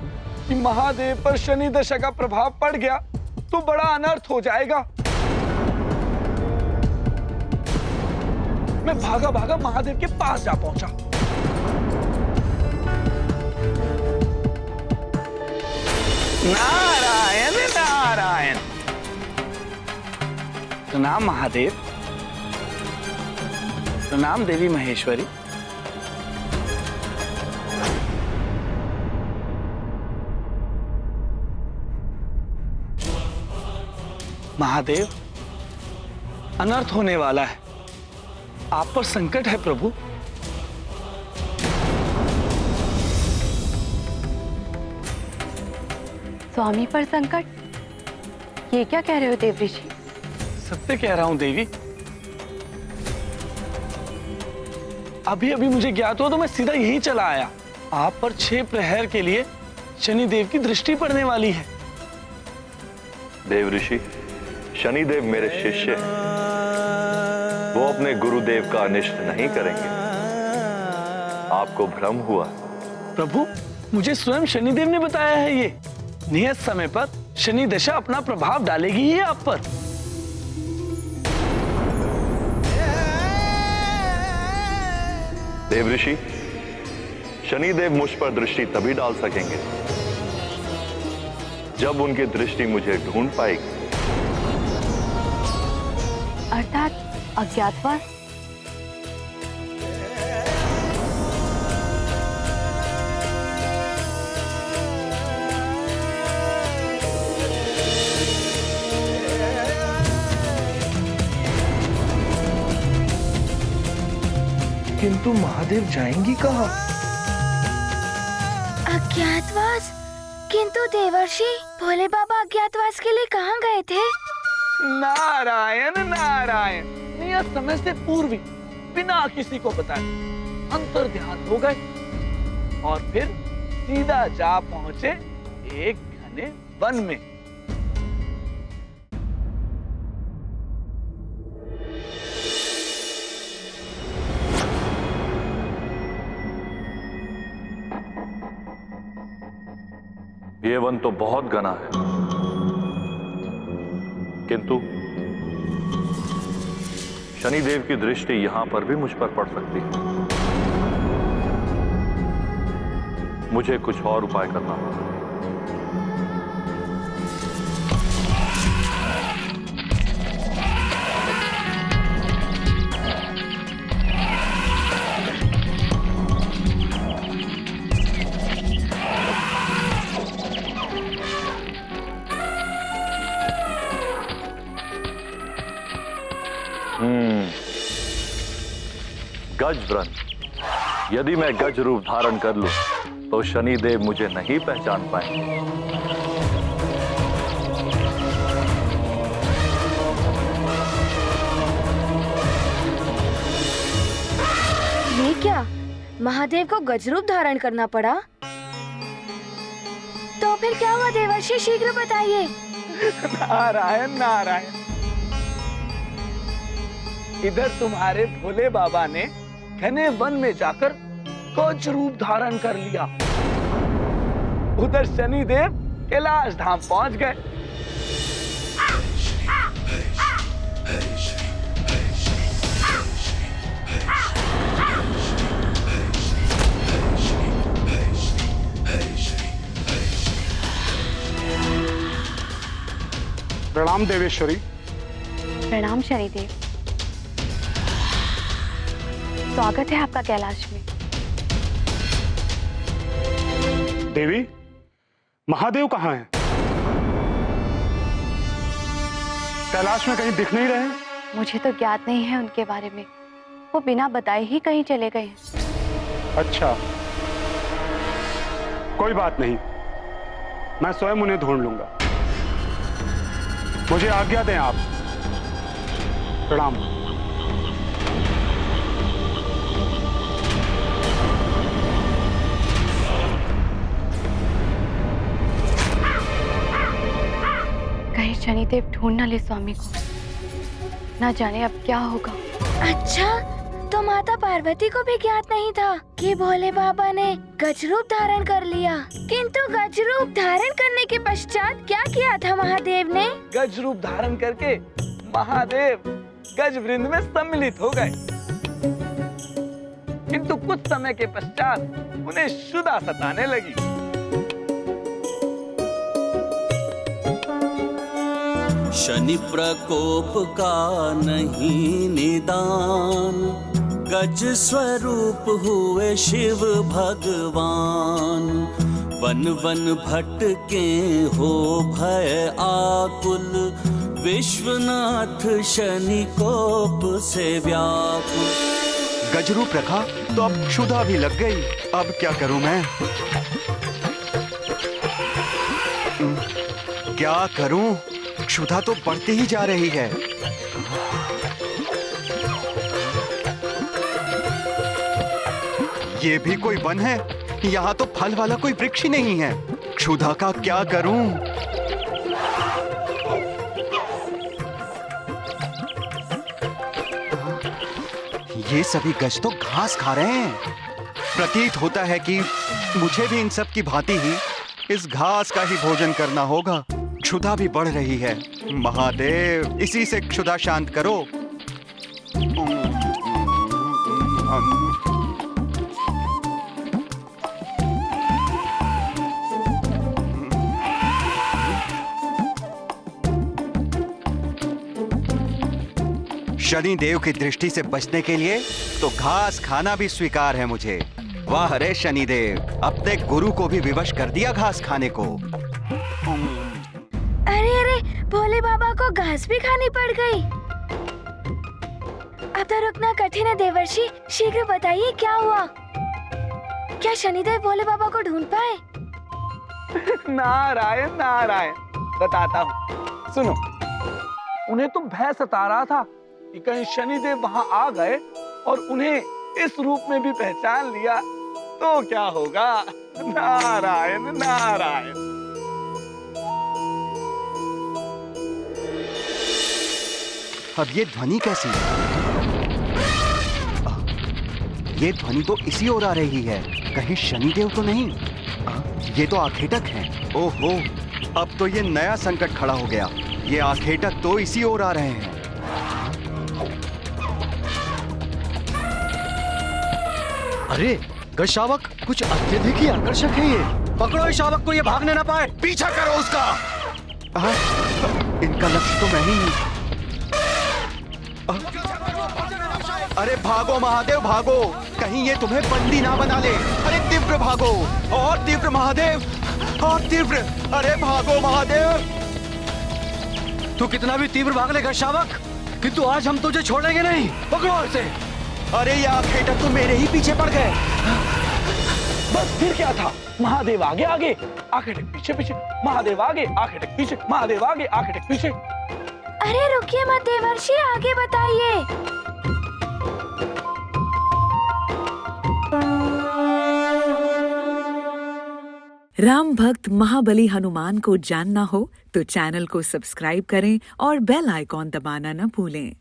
कि महादेव पर शनि दशा का प्रभाव पड़ गया तो बड़ा अनर्थ हो जाएगा। मैं भागा भागा महादेव के पास जा पहुंचा। नारायण नारायण। प्रणाम महादेव। प्रणाम देवी महेश्वरी। महादेव, अनर्थ होने वाला है। आप पर संकट है प्रभु। स्वामी पर संकट? ये क्या कह रहे हो देव ऋषि? सत्य कह रहा हूं देवी। अभी अभी मुझे ज्ञात हुआ तो मैं सीधा यहीं चला आया। आप पर 6 प्रहर के लिए शनिदेव की दृष्टि पड़ने वाली है। देव ऋषि, शनिदेव मेरे शिष्य हैं। वो अपने गुरुदेव का अनिष्ट नहीं करेंगे। आपको भ्रम हुआ। प्रभु, मुझे स्वयं शनिदेव ने बताया है ये। नियत समय पर शनि दशा अपना प्रभाव डालेगी ही आप पर। देव ऋषि, शनिदेव मुझ पर दृष्टि तभी डाल सकेंगे जब उनकी दृष्टि मुझे ढूंढ पाएगी। अर्थात अज्ञातवास? किंतु महादेव जाएंगी कहाँ? अज्ञातवास? किंतु देवर्षि, भोले बाबा अज्ञातवास के लिए कहाँ गए थे? नारायण नारायण। नियत समय से पूर्व ही बिना किसी को बताए अंतर ध्यान हो गए और फिर सीधा जा पहुंचे एक घने वन में। ये वन तो बहुत घना है, किंतु शनिदेव की दृष्टि यहां पर भी मुझ पर पड़ सकती है। मुझे कुछ और उपाय करना होगा। गज व्रत। यदि मैं गज रूप धारण कर लूं तो शनिदेव मुझे नहीं पहचान पाएंगे। ये क्या, महादेव को गजरूप धारण करना पड़ा? तो फिर क्या हुआ देवर्षि, शीघ्र बताइए। नारायण नारायण, इधर तुम्हारे भोले बाबा ने घने वन में जाकर गज रूप धारण कर लिया, उधर शनिदेव कैलाश धाम पहुंच गए। प्रणाम देवेश्वरी। प्रणाम शनिदेव, स्वागत है आपका कैलाश में। देवी, महादेव कहाँ हैं? कैलाश में कहीं दिख नहीं रहे। मुझे तो ज्ञात नहीं है उनके बारे में, वो बिना बताए ही कहीं चले गए हैं। अच्छा, कोई बात नहीं, मैं स्वयं उन्हें ढूंढ लूंगा। मुझे आज्ञा दें आप। प्रणाम। कहीं शनिदेव ढूंढ न ले स्वामी को, ना जाने अब क्या होगा। अच्छा, तो माता पार्वती को भी ज्ञात नहीं था कि भोले बाबा ने गजरूप धारण कर लिया। किंतु गजरूप धारण करने के पश्चात क्या किया था महादेव ने? गज रूप धारण करके महादेव गज वृंद में सम्मिलित हो गए, किंतु कुछ समय के पश्चात उन्हें क्षुधा सताने लगी। शनि प्रकोप का नहीं निदान, गज स्वरूप हुए शिव भगवान। वन वन भटके हो भय आकुल, विश्वनाथ शनि कोप से व्याकुल। गजरूप रखा तो अब क्षुधा भी लग गई, अब क्या करूं मैं? क्या करूं? क्षुधा तो बढ़ती ही जा रही है। ये भी कोई वन है? यहाँ तो फल वाला कोई वृक्ष ही नहीं है। क्षुधा का क्या करूं? ये सभी गज तो घास खा रहे हैं। प्रतीत होता है कि मुझे भी इन सब की भांति ही इस घास का ही भोजन करना होगा। क्षुधा भी बढ़ रही है। महादेव, इसी से क्षुधा शांत करो। शनिदेव की दृष्टि से बचने के लिए तो घास खाना भी स्वीकार है मुझे। वाह रे शनिदेव, अपने गुरु को भी विवश कर दिया घास खाने को। अरे अरे, भोले बाबा को घास भी खानी पड़ गई। अब तो रुकना कठिन है देवर्षि, शीघ्र बताइए क्या हुआ। क्या शनिदेव भोले बाबा को ढूंढ पाए? नारायण नारायण, बताता हूँ, सुनो। उन्हें तो भय सता रहा था कि कहीं शनिदेव वहां आ गए और उन्हें इस रूप में भी पहचान लिया तो क्या होगा। नारायण नारायण। अब ये ध्वनि कैसी है? ये ध्वनि तो इसी ओर आ रही है, कहीं शनिदेव तो नहीं? ये तो आखेटक हैं। ओहो, अब तो ये नया संकट खड़ा हो गया। ये आखेटक तो इसी ओर आ रहे हैं। अरे गशावक, कुछ अत्यधिक ही आकर्षक है ये। पकड़ो इस शावक को, ये भागने ना पाए। पीछा करो उसका। इनका लक्ष्य तो मैं ही हूं। अरे भागो महादेव भागो, कहीं ये तुम्हें बंदी ना बना ले। अरे तीव्र भागो, और तीव्र महादेव, और तीव्र। अरे भागो महादेव। तू कितना भी तीव्र भाग लेगा शावक, किंतु आज हम तुझे छोड़ेंगे नहीं। पकड़ो इसे। अरे ये आखेटक तो मेरे ही पीछे पड़ गए। बस फिर क्या था, महादेव आगे आगे, आखेटक पीछे पीछे, महादेव आगे, आखेटक पीछे, महादेव आगे, आखेटक पीछे। अरे रुकिए मत देवर्षि, आगे बताइए। राम भक्त महाबली हनुमान को जानना हो तो चैनल को सब्सक्राइब करें और बेल आइकॉन दबाना न भूलें।